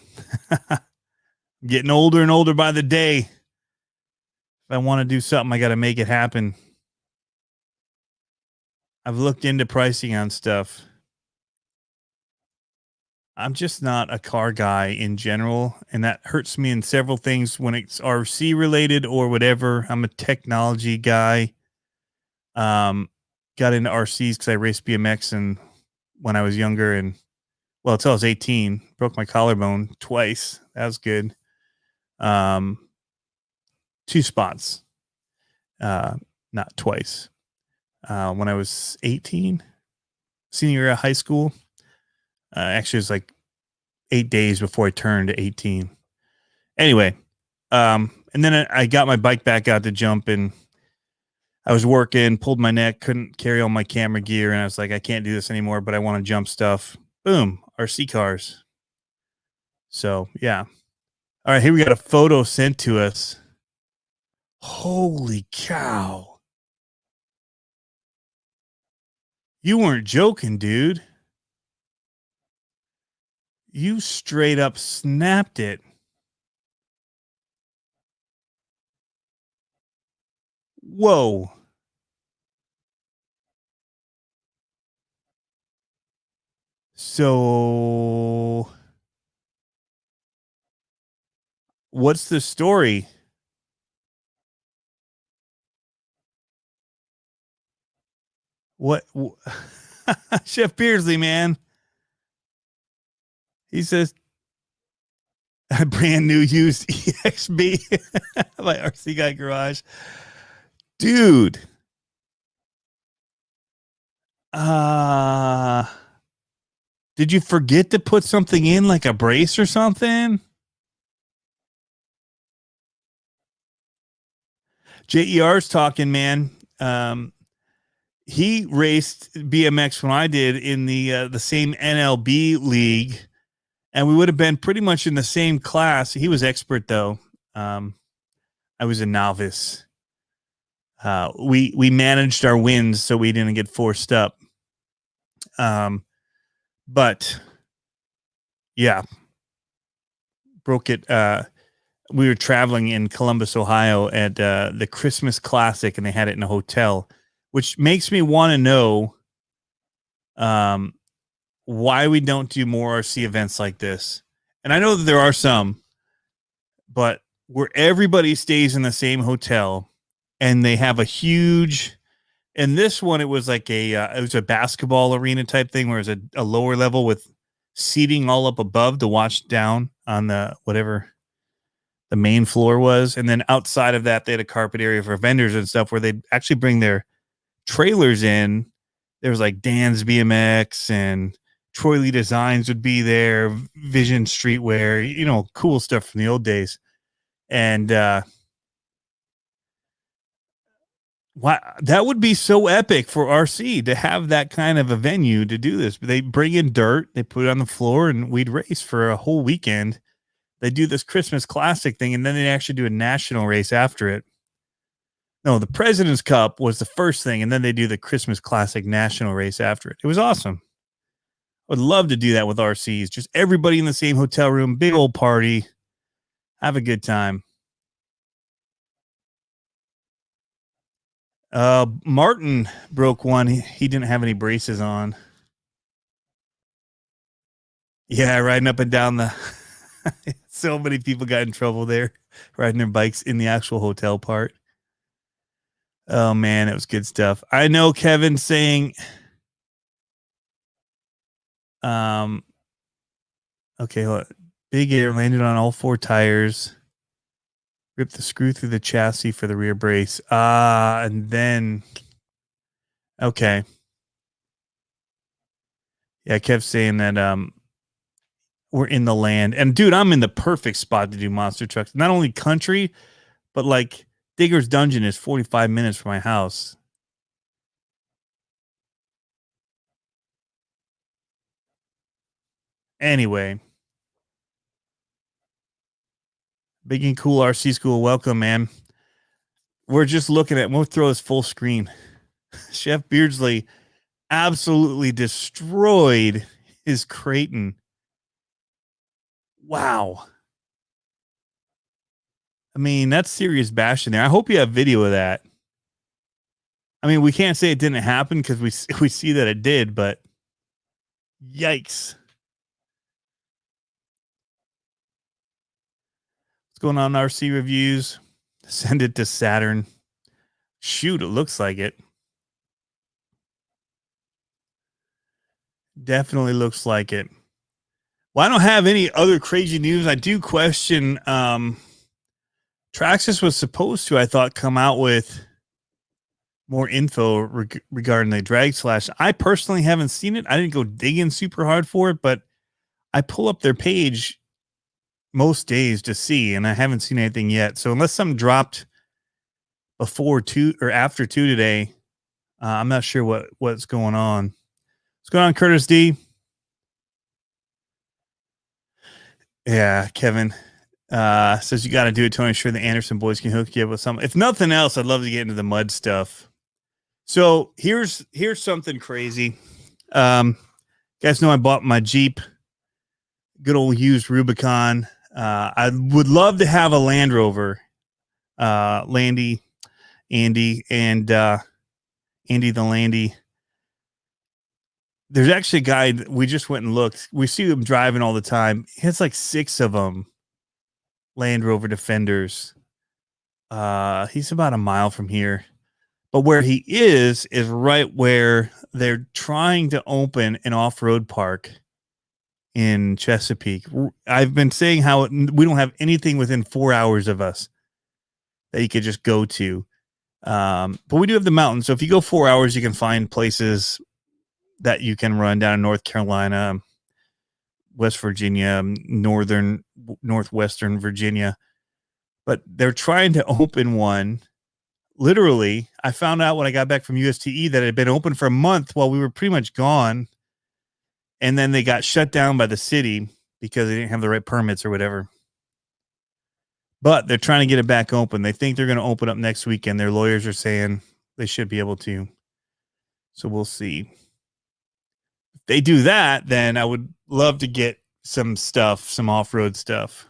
Getting older and older by the day. If I want to do something, I got to make it happen. I've looked into pricing on stuff. I'm just not a car guy in general, and that hurts me in several things when it's RC related or whatever. I'm a technology guy. Got into RCs because I raced BMX and when I was younger, and well, until I was 18, broke my collarbone twice. That was good. 2 spots, not twice. When I was 18, senior year of high school. Actually, it was like 8 days before I turned 18. Anyway, and then I got my bike back out to jump, and I was working, pulled my neck, couldn't carry all my camera gear, and I was like, I can't do this anymore, but I want to jump stuff. Boom, RC cars. So, yeah. All right, here we got a photo sent to us. Holy cow. You weren't joking, dude. You straight up snapped it. Whoa. So, what's the story? What? Chef Beardsley, man. He says, a brand new used EXB by RC Guy Garage. Dude. Did you forget to put something in, like a brace or something? JER's talking, man. He raced BMX when I did in the same NLB league, and we would have been pretty much in the same class. He was expert though. I was a novice. We managed our wins so we didn't get forced up. But yeah, broke it. We were traveling in Columbus, Ohio at the Christmas Classic, and they had it in a hotel, which makes me want to know why we don't do more RC events like this. And I know that there are some, but where everybody stays in the same hotel and they have a huge And this one, it was like it was a basketball arena type thing where it was a lower level with seating all up above to watch down on the whatever the main floor was. And then outside of that, they had a carpet area for vendors and stuff where they'd actually bring their trailers in. There was like Dan's BMX and Troy Lee Designs would be there, Vision Streetwear, cool stuff from the old days. And wow, that would be so epic for RC to have that kind of a venue to do this. They bring in dirt, they put it on the floor, and we'd race for a whole weekend. They do this Christmas Classic thing, and then they actually do a national race after it. No, the President's Cup was the first thing, and then they do the Christmas Classic national race after it. It was awesome. I would love to do that with RCs. Just everybody in the same hotel room, big old party, have a good time. Martin broke one. He didn't have any braces on. Yeah, riding up and down the. So many people got in trouble there, riding their bikes in the actual hotel part. Oh man, it was good stuff. I know Kevin saying, okay, hold on. Big Air landed on all four tires, ripped the screw through the chassis for the rear brace. And then, okay. Yeah, Kev's saying that we're in the land. And dude, I'm in the perfect spot to do monster trucks. Not only country, but like Digger's Dungeon is 45 minutes from my house. Anyway, Big and Cool RC School, welcome, man. We're just looking at, we'll throw this full screen. Chef Beardsley absolutely destroyed his Creighton. Wow. I mean, that's serious bashing there. I hope you have video of that. I mean, we can't say it didn't happen because we see that it did, but yikes. What's going on, RC reviews? Send it to Saturn. Shoot, it looks like it. Definitely looks like it. Well, I don't have any other crazy news. I do question Traxxas was supposed to, I thought, come out with more info regarding the drag slash. I personally haven't seen it. I didn't go digging super hard for it, but I pull up their page most days to see, and I haven't seen anything yet. So unless something dropped before 2 or after 2 today, I'm not sure what's going on. What's going on, Curtis D? Yeah, Kevin says you got to do it to ensure the Anderson boys can hook you up with something. If nothing else, I'd love to get into the mud stuff. So here's something crazy. Guys know I bought my Jeep, good old used Rubicon. I would love to have a Land Rover, Andy, and Andy the Landy. There's actually a guy that we just went and looked. We see him driving all the time. He has like 6 of them, Land Rover Defenders. He's about a mile from here. But where he is right where they're trying to open an off-road park in Chesapeake. I've been saying how we don't have anything within 4 hours of us that you could just go to. But we do have the mountains. So if you go 4 hours, you can find places that you can run down in North Carolina, West Virginia, northwestern Virginia. But they're trying to open one. Literally, I found out when I got back from USTE that it had been open for a month while we were pretty much gone. And then they got shut down by the city because they didn't have the right permits or whatever. But they're trying to get it back open. They think they're going to open up next weekend. Their lawyers are saying they should be able to. So we'll see. If they do that, then I would love to get some stuff, some off-road stuff.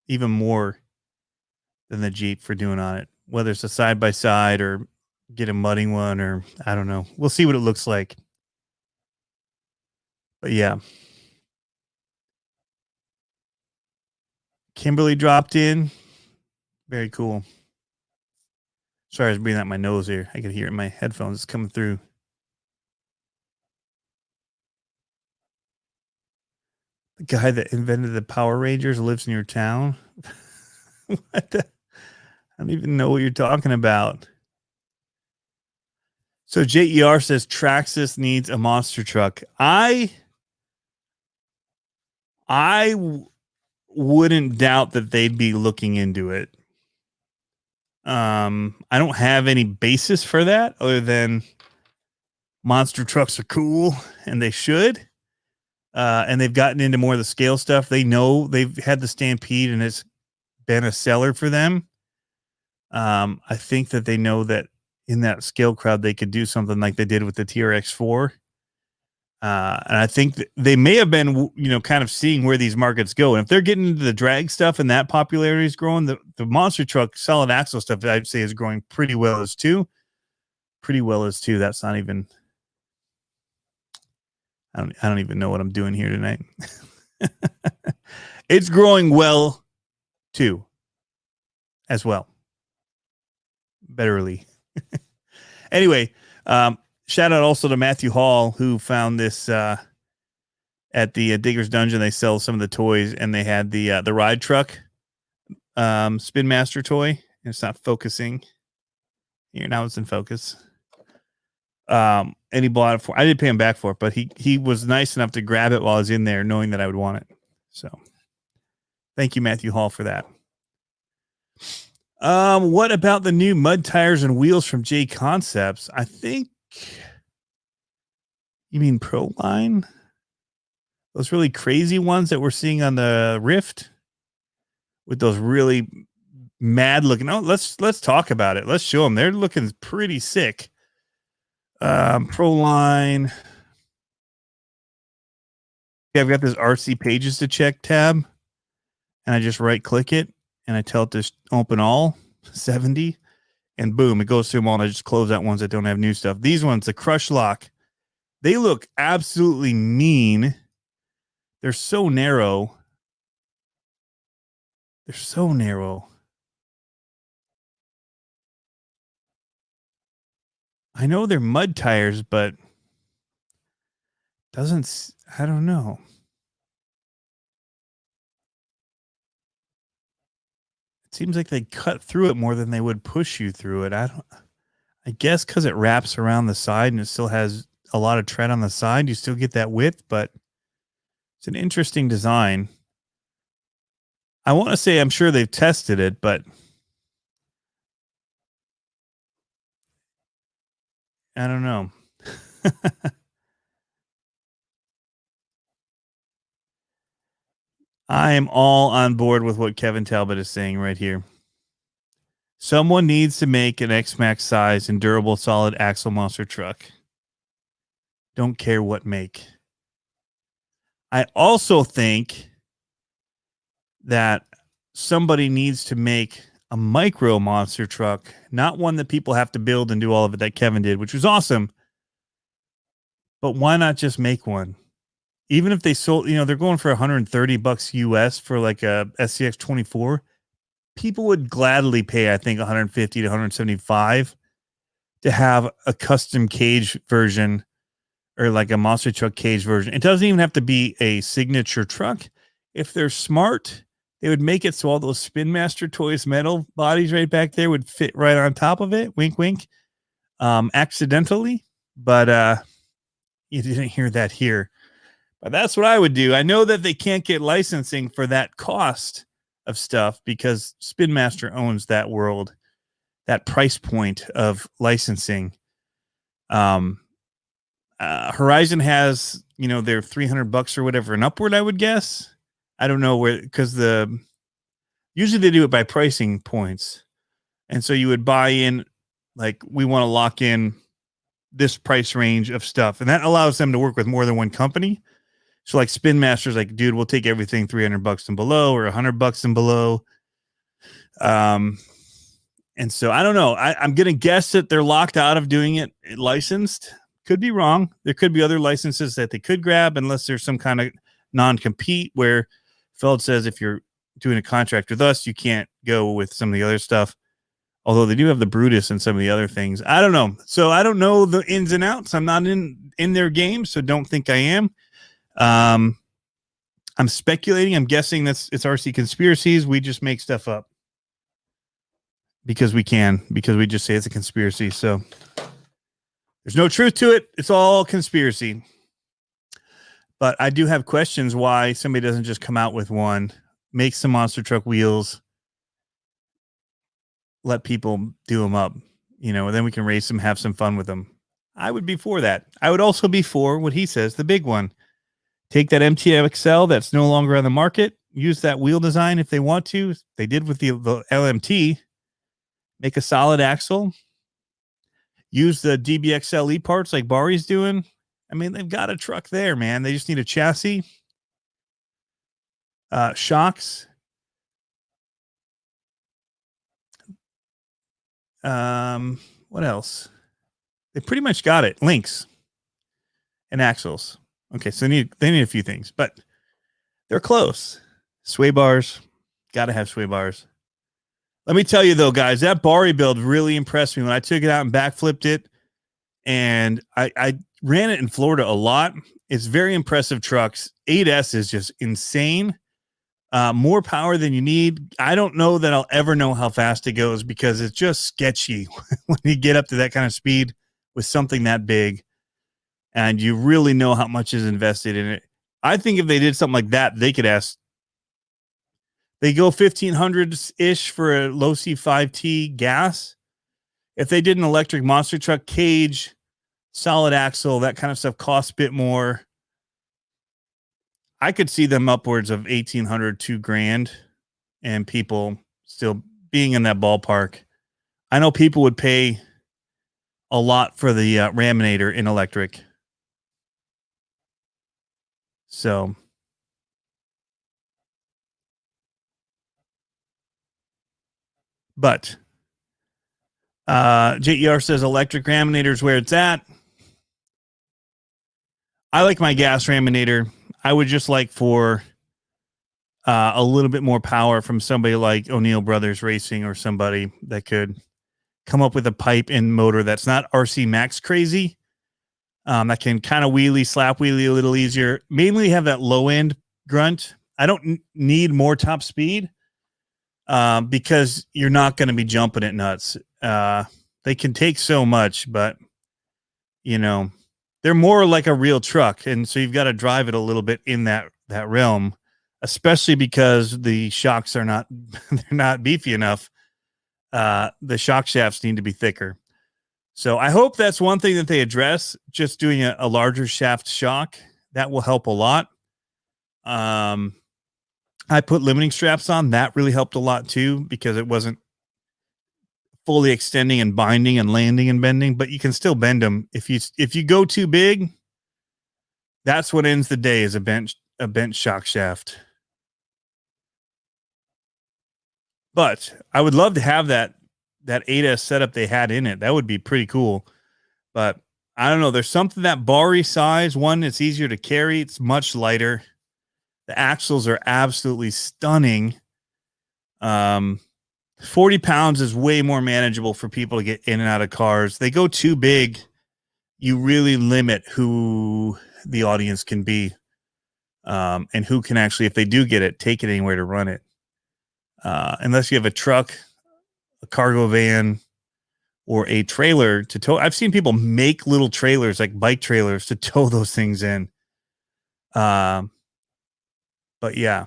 Even more than the Jeep for doing on it. Whether it's a side-by-side or get a mudding one or I don't know. We'll see what it looks like. But yeah. Kimberly dropped in. Very cool. Sorry, I was breathing out my nose here. I could hear it in my headphones. It's coming through. The guy that invented the Power Rangers lives in your town. What the? I don't even know what you're talking about. So JER says Traxxas needs a monster truck. I wouldn't doubt that they'd be looking into it. I don't have any basis for that other than monster trucks are cool and they should. And they've gotten into more of the scale stuff. They know they've had the Stampede and it's been a seller for them. I think that they know that in that scale crowd, they could do something like they did with the TRX4. And I think they may have been, kind of seeing where these markets go. And if they're getting into the drag stuff and that popularity is growing, the monster truck solid axle stuff, I'd say is growing pretty well as too. That's not even, I don't even know what I'm doing here tonight. It's growing well too, as well. Betterly. Anyway, shout out also to Matthew Hall, who found this at the Digger's Dungeon. They sell some of the toys, and they had the ride truck Spin Master toy. It's not focusing. Here, now it's in focus. And he bought it for. I didn't pay him back for it, but he was nice enough to grab it while I was in there, knowing that I would want it. So, thank you, Matthew Hall, for that. What about the new mud tires and wheels from J Concepts? I think you mean Pro Line? Those really crazy ones that we're seeing on the Rift with those really mad looking. Oh, let's talk about it. Let's show them. They're looking pretty sick. Pro Line. Yeah, I've got this RC pages to check tab, and I just right click it. And I tell it to open all 70, and boom, it goes through them all. And I just close out ones that don't have new stuff. These ones, the Crush Lock, they look absolutely mean. They're so narrow. I know they're mud tires, but I don't know. It seems like they cut through it more than they would push you through it. I guess because it wraps around the side and it still has a lot of tread on the side, you still get that width, but it's an interesting design. I want to say I'm sure they've tested it, but I don't know. I am all on board with what Kevin Talbot is saying right here. Someone needs to make an X-Max size and durable solid axle monster truck. Don't care what make. I also think that somebody needs to make a micro monster truck, not one that people have to build and do all of it that Kevin did, which was awesome. But why not just make one? Even if they sold, they're going for $130 US for like a SCX 24. People would gladly pay, I think, 150 to 175 to have a custom cage version or like a monster truck cage version. It doesn't even have to be a signature truck. If they're smart, they would make it so all those Spin Master Toys metal bodies right back there would fit right on top of it. Wink, wink. Accidentally, but you didn't hear that here. But that's what I would do. I know that they can't get licensing for that cost of stuff because Spin Master owns that world, that price point of licensing. Horizon has, their $300 or whatever and upward, I would guess. I don't know where, because usually they do it by pricing points. And so you would buy in, like, we want to lock in this price range of stuff. And that allows them to work with more than one company. So like Spin Master's like, dude, we'll take everything $300 and below or $100 and below. And so I don't know. I'm going to guess that they're locked out of doing it licensed. Could be wrong. There could be other licenses that they could grab unless there's some kind of non-compete where Feld says if you're doing a contract with us, you can't go with some of the other stuff. Although they do have the Brutus and some of the other things. I don't know. So I don't know the ins and outs. I'm not in their game, so don't think I am. I'm speculating. I'm guessing it's RC conspiracies. We just make stuff up because we can, because we just say it's a conspiracy. So there's no truth to it. It's all conspiracy. But I do have questions why somebody doesn't just come out with one, make some monster truck wheels, let people do them up, and then we can race them, have some fun with them. I would be for that. I would also be for what he says, the big one. Take that MTXL that's no longer on the market, use that wheel design if they want to. They did with the LMT, make a solid axle, use the DBXLE parts like Bari's doing. I mean, they've got a truck there, man. They just need a chassis, shocks, what else? They pretty much got it. Links and axles. Okay, so they need a few things, but they're close. Sway bars, gotta have sway bars. Let me tell you though, guys, that Bari build really impressed me when I took it out and backflipped it, and I ran it in Florida a lot. It's very impressive trucks. 8S is just insane. More power than you need. I don't know that I'll ever know how fast it goes because it's just sketchy when you get up to that kind of speed with something that big and you really know how much is invested in it. I think if they did something like that, they could ask. They go 1,500-ish for a low C5T gas. If they did an electric monster truck cage, solid axle, that kind of stuff costs a bit more. I could see them upwards of 1,800, $2,000, and people still being in that ballpark. I know people would pay a lot for the Raminator in electric. So, but JER says electric Raminator is where it's at. I like my gas Raminator. I would just like for a little bit more power from somebody like O'Neill Brothers Racing or somebody that could come up with a pipe and motor that's not RC Max crazy. That can kind of slap wheelie a little easier. Mainly have that low end grunt. I don't need more top speed because you're not going to be jumping it nuts. They can take so much, but they're more like a real truck, and so you've got to drive it a little bit in that realm, especially because the shocks are not they're not beefy enough. The shock shafts need to be thicker. So I hope that's one thing that they address, just doing a larger shaft shock. That will help a lot. I put limiting straps on. That really helped a lot too, because it wasn't fully extending and binding and landing and bending, but you can still bend them. If you go too big, that's what ends the day, is a bent shock shaft. But I would love to have that 8S setup they had in it. That would be pretty cool. But I don't know. There's something that Bari size. One, it's easier to carry. It's much lighter. The axles are absolutely stunning. 40 pounds is way more manageable for people to get in and out of cars. They go too big, you really limit who the audience can be, and who can actually, if they do get it, take it anywhere to run it. Unless you have a truck, a cargo van, or a trailer to tow. I've seen people make little trailers, like bike trailers, to tow those things in. But yeah,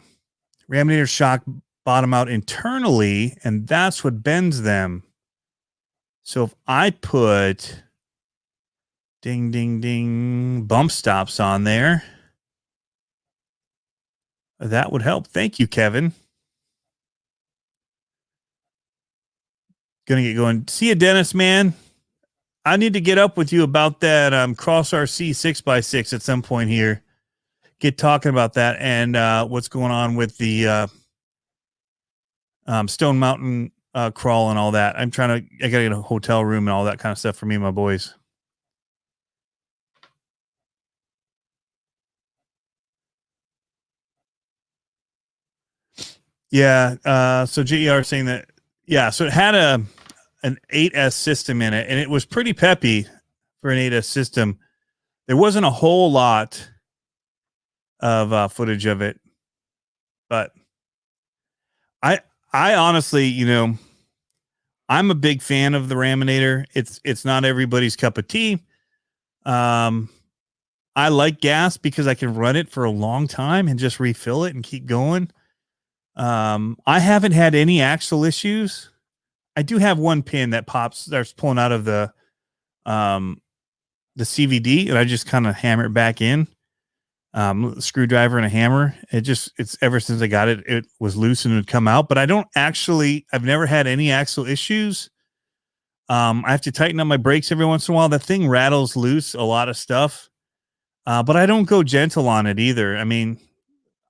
Raminator shock bottom out internally, and that's what bends them. So if I put ding, ding, ding bump stops on there, that would help. Thank you, Kevin. Gonna get going. See you, Dennis, man. I need to get up with you about that Cross RC 6x6 at some point here. Get talking about that and what's going on with the Stone Mountain crawl and all that. I gotta get a hotel room and all that kind of stuff for me and my boys. Yeah. So JER saying that, yeah, so it had an 8S system in it, and it was pretty peppy for an 8S system. There wasn't a whole lot of footage of it, but I honestly, you know, I'm a big fan of the Raminator. It's not everybody's cup of tea. I like gas because I can run it for a long time and just refill it and keep going. I haven't had any axle issues. I do have one pin that starts pulling out of the CVD, and I just kind of hammer it back in. Screwdriver and a hammer. It's ever since I got it, it was loose and it would come out. But I've never had any axle issues. I have to tighten up my brakes every once in a while. That thing rattles loose a lot of stuff. But I don't go gentle on it either. I mean,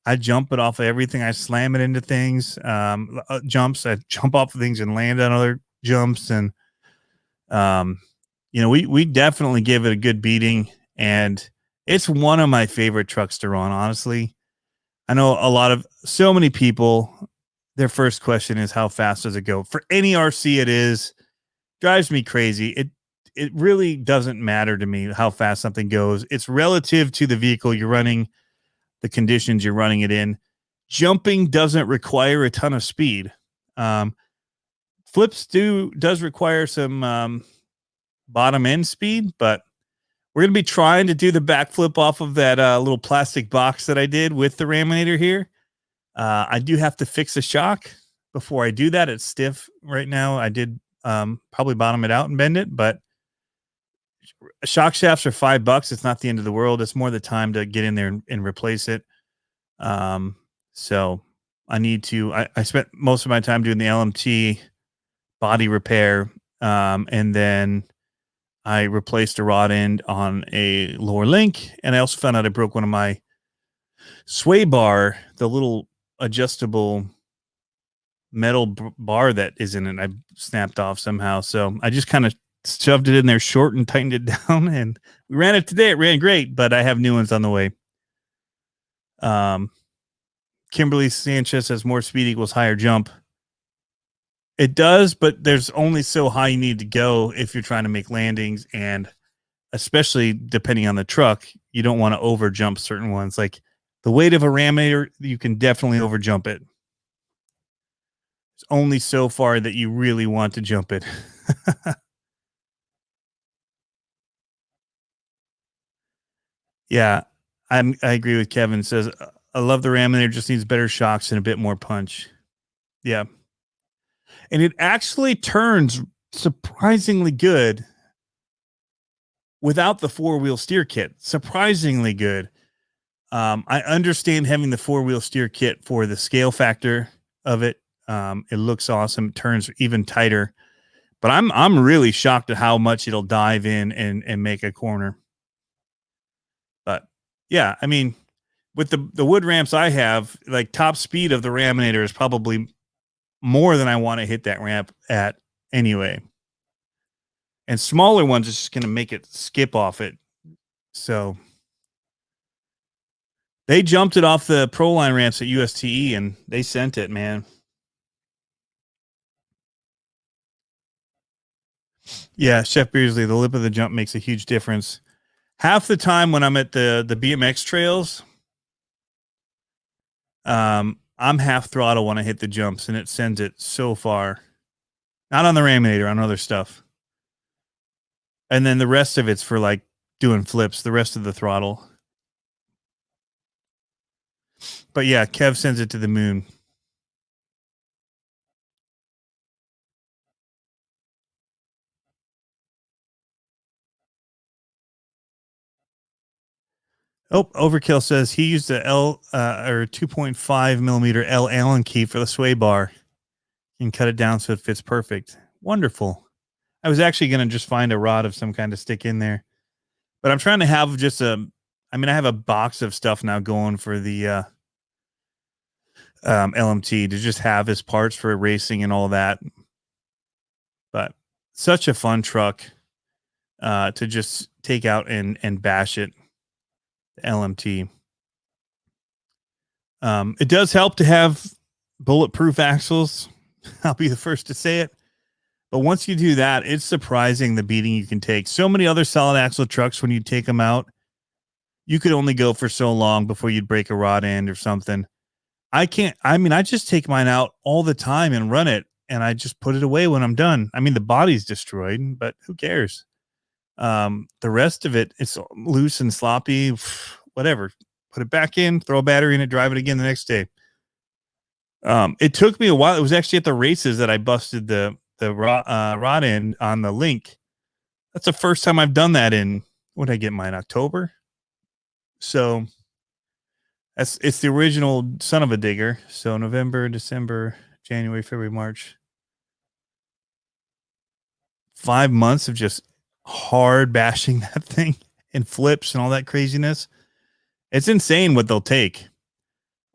I jump it off of everything. I slam it into things, jumps. I jump off of things and land on other jumps. And, you know, we definitely give it a good beating. And it's one of my favorite trucks to run, honestly. I know so many people, their first question is, how fast does it go? For any RC it is. Drives me crazy. It really doesn't matter to me how fast something goes. It's relative to the vehicle you're running, the conditions you're running it in. Jumping doesn't require a ton of speed. Flips does require some bottom end speed, but we're going to be trying to do the backflip off of that little plastic box that I did with the Raminator here. I do have to fix the shock before I do that. It's stiff right now. I did probably bottom it out and bend it, but shock shafts are $5. It's not the end of the world. It's more the time to get in there and replace it. So I need to, I spent most of my time doing the LMT body repair. And then I replaced a rod end on a lower link. And I also found out I broke one of my sway bar, the little adjustable metal bar that is in it. I snapped off somehow. So I just kind of shoved it in there short and tightened it down, and we ran it today. It ran great, but I have new ones on the way. Kimberly Sanchez says more speed equals higher jump. It does, but there's only so high you need to go if you're trying to make landings, and especially depending on the truck, you don't want to over jump certain ones. Like the weight of a Raminator, you can definitely over jump it. It's only so far that you really want to jump it. Yeah, I agree with Kevin. It says, I love the Raminator, just needs better shocks and a bit more punch. Yeah. And it actually turns surprisingly good without the four-wheel steer kit. Surprisingly good. I understand having the four-wheel steer kit for the scale factor of it. It looks awesome. It turns even tighter. But I'm really shocked at how much it'll dive in and make a corner. But yeah, I mean, with the wood ramps I have, like top speed of the Raminator is probably more than I want to hit that ramp at anyway. And smaller ones is just going to make it skip off it. So they jumped it off the Proline ramps at USTE and they sent it, man. Yeah, Chef Beersley, the lip of the jump makes a huge difference. Half the time when I'm at the BMX trails, I'm half throttle when I hit the jumps, and it sends it so far. Not on the Raminator, on other stuff. And then the rest of it's for like doing flips, the rest of the throttle. But yeah, Kev sends it to the moon. Oh, Overkill says he used the L or 2.5 millimeter L Allen key for the sway bar and cut it down so it fits perfect. Wonderful. I was actually going to just find a rod of some kind to stick in there, but I'm trying to have just I have a box of stuff now going for the LMT to just have as parts for racing and all that. But such a fun truck to just take out and bash it. LMT. It does help to have bulletproof axles. I'll be the first to say it, But once you do that, it's surprising the beating you can take. So many other solid axle trucks, when you take them out, you could only go for so long before you'd break a rod end or something. I can't. I mean, I just take mine out all the time and run it, and I just put it away when I'm done. I mean, the body's destroyed, but who cares? The rest of it, it's loose and sloppy, whatever. Put it back in, throw a battery in it, drive it again the next day. It took me a while. It was actually at the races that I busted the rod end on the link. That's the first time I've done that in, what did I get mine, October? So it's the original son of a digger. So November, December, January, February, March. 5 months of just hard bashing that thing and flips and all that craziness. It's insane what they'll take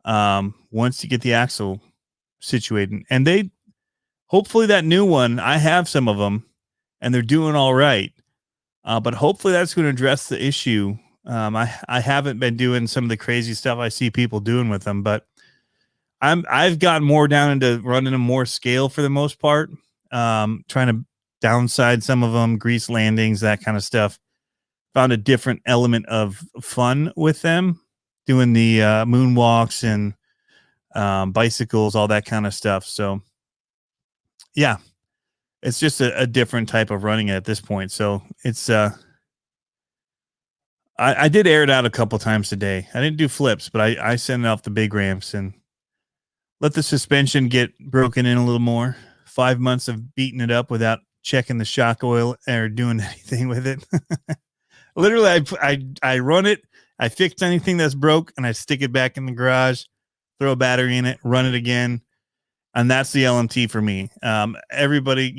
once you get the axle situated. And they, hopefully that new one, I have some of them and they're doing all right. But hopefully that's going to address the issue. I haven't been doing some of the crazy stuff I see people doing with them, but I've gotten more down into running them more scale for the most part. Trying to downside some of them, grease landings, that kind of stuff. Found a different element of fun with them, doing the moonwalks and bicycles, all that kind of stuff. So yeah, it's just a different type of running at this point. So it's I did air it out a couple times today. I didn't do flips, but I sent it off the big ramps and let the suspension get broken in a little more. 5 months of beating it up without checking the shock oil or doing anything with it. Literally, I run it, I fix anything that's broke, and I stick it back in the garage, throw a battery in it, run it again, and that's the LMT for me. Everybody,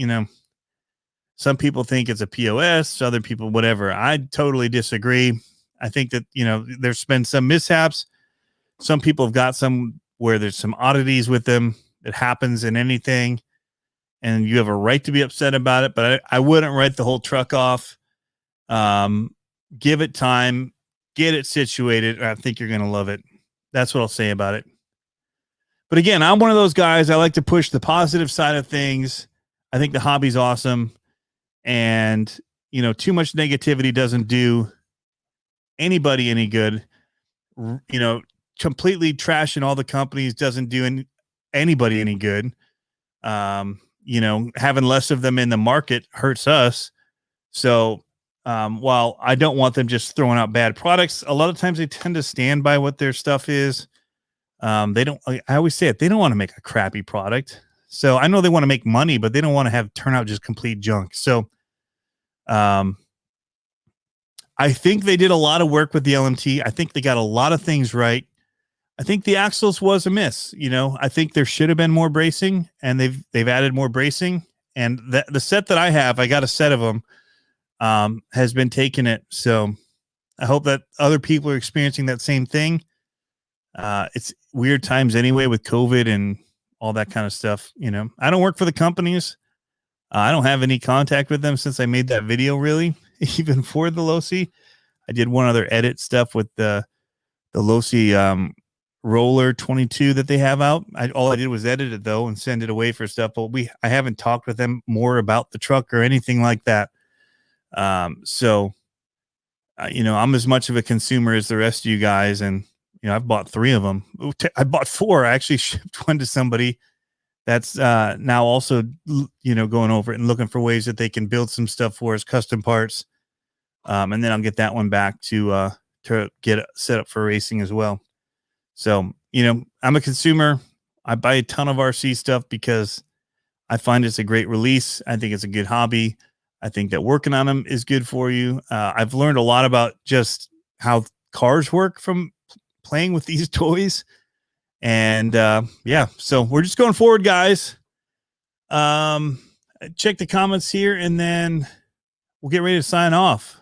some people think it's a POS, other people, whatever. I totally disagree. I think that, there's been some mishaps. Some people have got some where there's some oddities with them. It happens in anything, and you have a right to be upset about it, but I wouldn't write the whole truck off. Give it time, get it situated. I think you're going to love it. That's what I'll say about it. But again, I'm one of those guys. I like to push the positive side of things. I think the hobby's awesome. And, too much negativity doesn't do anybody any good. Completely trashing all the companies doesn't do anybody any good. Having less of them in the market hurts us. So, while I don't want them just throwing out bad products, a lot of times they tend to stand by what their stuff is. I always say it, they don't want to make a crappy product. So I know they want to make money, but they don't want to have turn out just complete junk. So, I think they did a lot of work with the LMT. I think they got a lot of things right. I think the axles was a miss. I think there should have been more bracing, and they've added more bracing. And the set that I have, I got a set of them, has been taking it. So I hope that other people are experiencing that same thing. It's weird times anyway with COVID and all that kind of stuff. I don't work for the companies. I don't have any contact with them since I made that video, really, even for the Losi. I did one other edit stuff with the Losi roller 22 that they have out. All I did was edit it though and send it away for stuff. But I haven't talked with them more about the truck or anything like that. So I'm as much of a consumer as the rest of you guys, and I've bought 3 of them. I bought 4. I actually shipped one to somebody that's now also going over it and looking for ways that they can build some stuff for us, custom parts, and then I'll get that one back to get it set up for racing as well. So I'm a consumer. I buy a ton of RC stuff because I find it's a great release. I think it's a good hobby. I think that working on them is good for you. I've learned a lot about just how cars work from playing with these toys. And so we're just going forward, guys. Check the comments here, and then we'll get ready to sign off.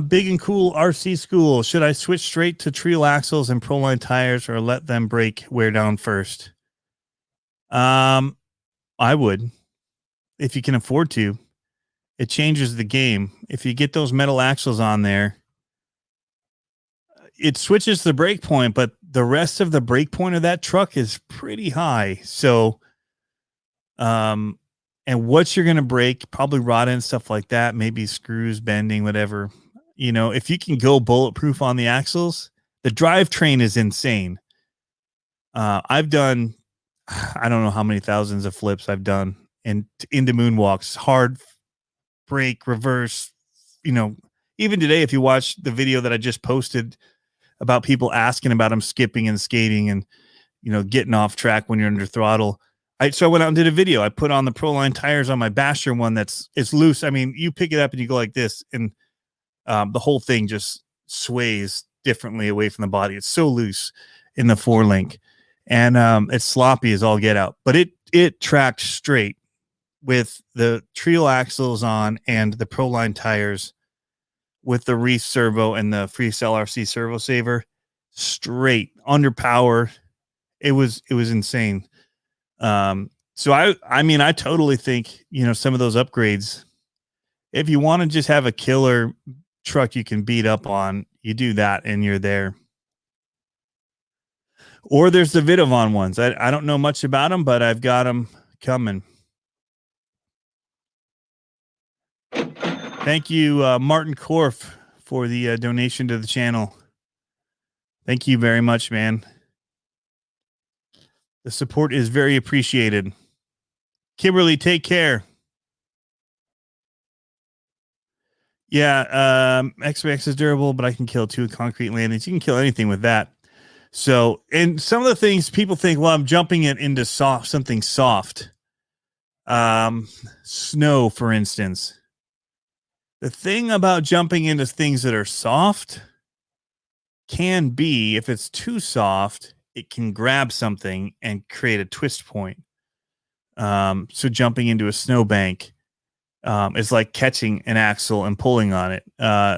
Big and cool RC school. Should I switch straight to trio axles and Proline tires, or let them wear down first? I would, if you can afford to. It changes the game. If you get those metal axles on there, it switches the brake point, but the rest of the brake point of that truck is pretty high. So, and what you're going to break, probably rod end, stuff like that, maybe screws, bending, whatever. You know, if you can go bulletproof on the axles, the drivetrain is insane. I've done, I don't know how many thousands of flips I've done and into moonwalks, hard brake, reverse. You know, even today, if you watch the video that I just posted about people asking about them skipping and skating and, you know, getting off track when you're under throttle. So I went out and did a video. I put on the Proline tires on my Basher one it's loose. I mean, you pick it up and you go like this, and the whole thing just sways differently away from the body. It's so loose in the 4-link, and it's sloppy as all get out. But it tracked straight with the Trio axles on and the Proline tires with the Reef servo and the Freecell RC servo saver, straight under power. It was insane. So I mean, I totally think, you know, some of those upgrades, if you want to just have a killer truck you can beat up on, you do that and you're there. Or there's the Vidovon ones. I don't know much about them, but I've got them coming. Thank you, Martin Korf, for the donation to the channel. Thank you very much, man. The support is very appreciated. Kimberly, take care. Yeah, XBX is durable, but I can kill 2 concrete landings. You can kill anything with that. So, and some of the things people think, well, I'm jumping it into something soft. Snow, for instance. The thing about jumping into things that are soft can be, if it's too soft, it can grab something and create a twist point. So jumping into a snowbank is like catching an axle and pulling on it.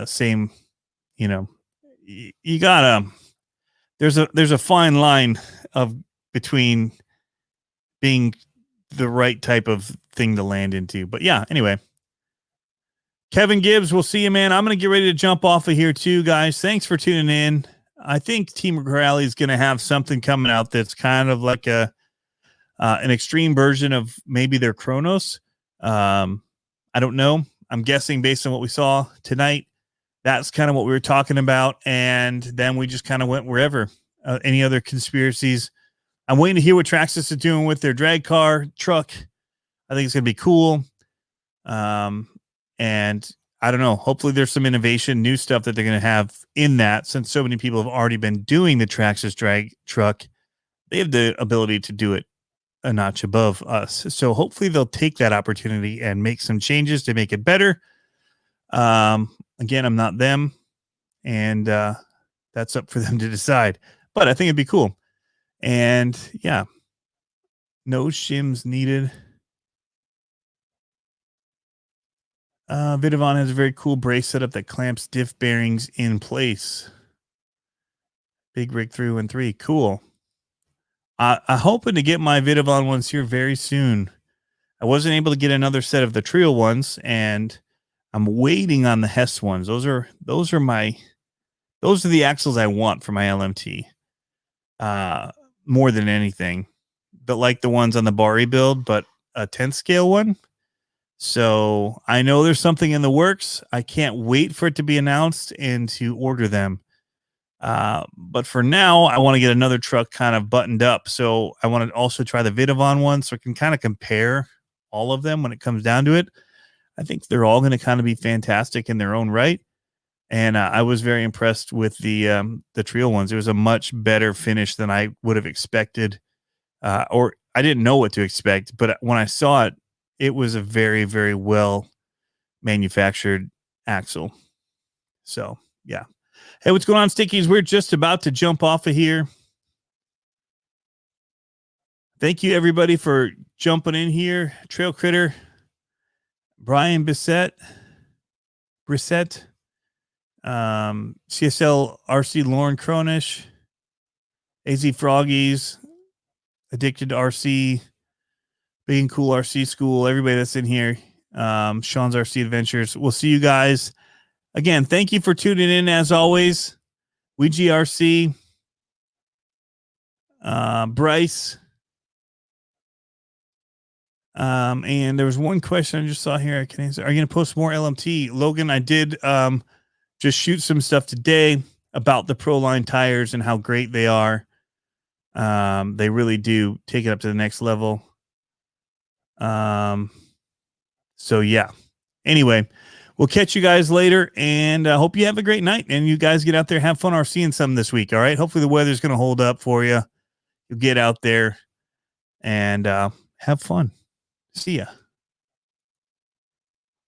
Same, you know, you gotta, there's a fine line between being the right type of thing to land into. But yeah, anyway. Kevin Gibbs, we'll see you, man. I'm going to get ready to jump off of here too, guys. Thanks for tuning in. I think Team Rally is going to have something coming out that's kind of like an extreme version of maybe their Chronos. I don't know. I'm guessing based on what we saw tonight, that's kind of what we were talking about. And then we just kind of went wherever. Any other conspiracies? I'm waiting to hear what Traxxas is doing with their drag car truck. I think it's going to be cool. And I don't know, hopefully there's some innovation, new stuff that they're going to have in that, since so many people have already been doing the Traxxas drag truck. They have the ability to do it a notch above us. So hopefully they'll take that opportunity and make some changes to make it better. Again, I'm not them, and that's up for them to decide, but I think it'd be cool. And yeah, no shims needed. Vidovon has a very cool brace setup that clamps diff bearings in place. Big breakthrough in 3. Cool. I'm hoping to get my Vidovon ones here very soon. I wasn't able to get another set of the Trio ones, and I'm waiting on the Hess ones. Those are the axles I want for my LMT. More than anything. But like the ones on the Bari build, but a 10th scale one. So I know there's something in the works. I can't wait for it to be announced and to order them. But for now, I want to get another truck kind of buttoned up. So I want to also try the Vidovon one so I can kind of compare all of them when it comes down to it. I think they're all going to kind of be fantastic in their own right. And I was very impressed with the Trio ones. It was a much better finish than I would have expected. Or I didn't know what to expect. But when I saw it, it was a very, very well manufactured axle. So, yeah. Hey, what's going on, Stickies? We're just about to jump off of here. Thank you, everybody, for jumping in here. Trail Critter, Brian Brissett, CSL RC Lauren Cronish, AZ Froggies, Addicted to RC, Big and Cool RC School, everybody that's in here, Sean's RC Adventures. We'll see you guys. Again, thank you for tuning in as always. We GRC. Bryce. And there was one question I just saw here. I can answer. Are you going to post more LMT? Logan, I did just shoot some stuff today about the Proline tires and how great they are. They really do take it up to the next level. So yeah. Anyway, we'll catch you guys later, and I hope you have a great night. And you guys get out there, have fun RCing some this week. All right. Hopefully the weather's going to hold up for you. You'll get out there and have fun. See ya.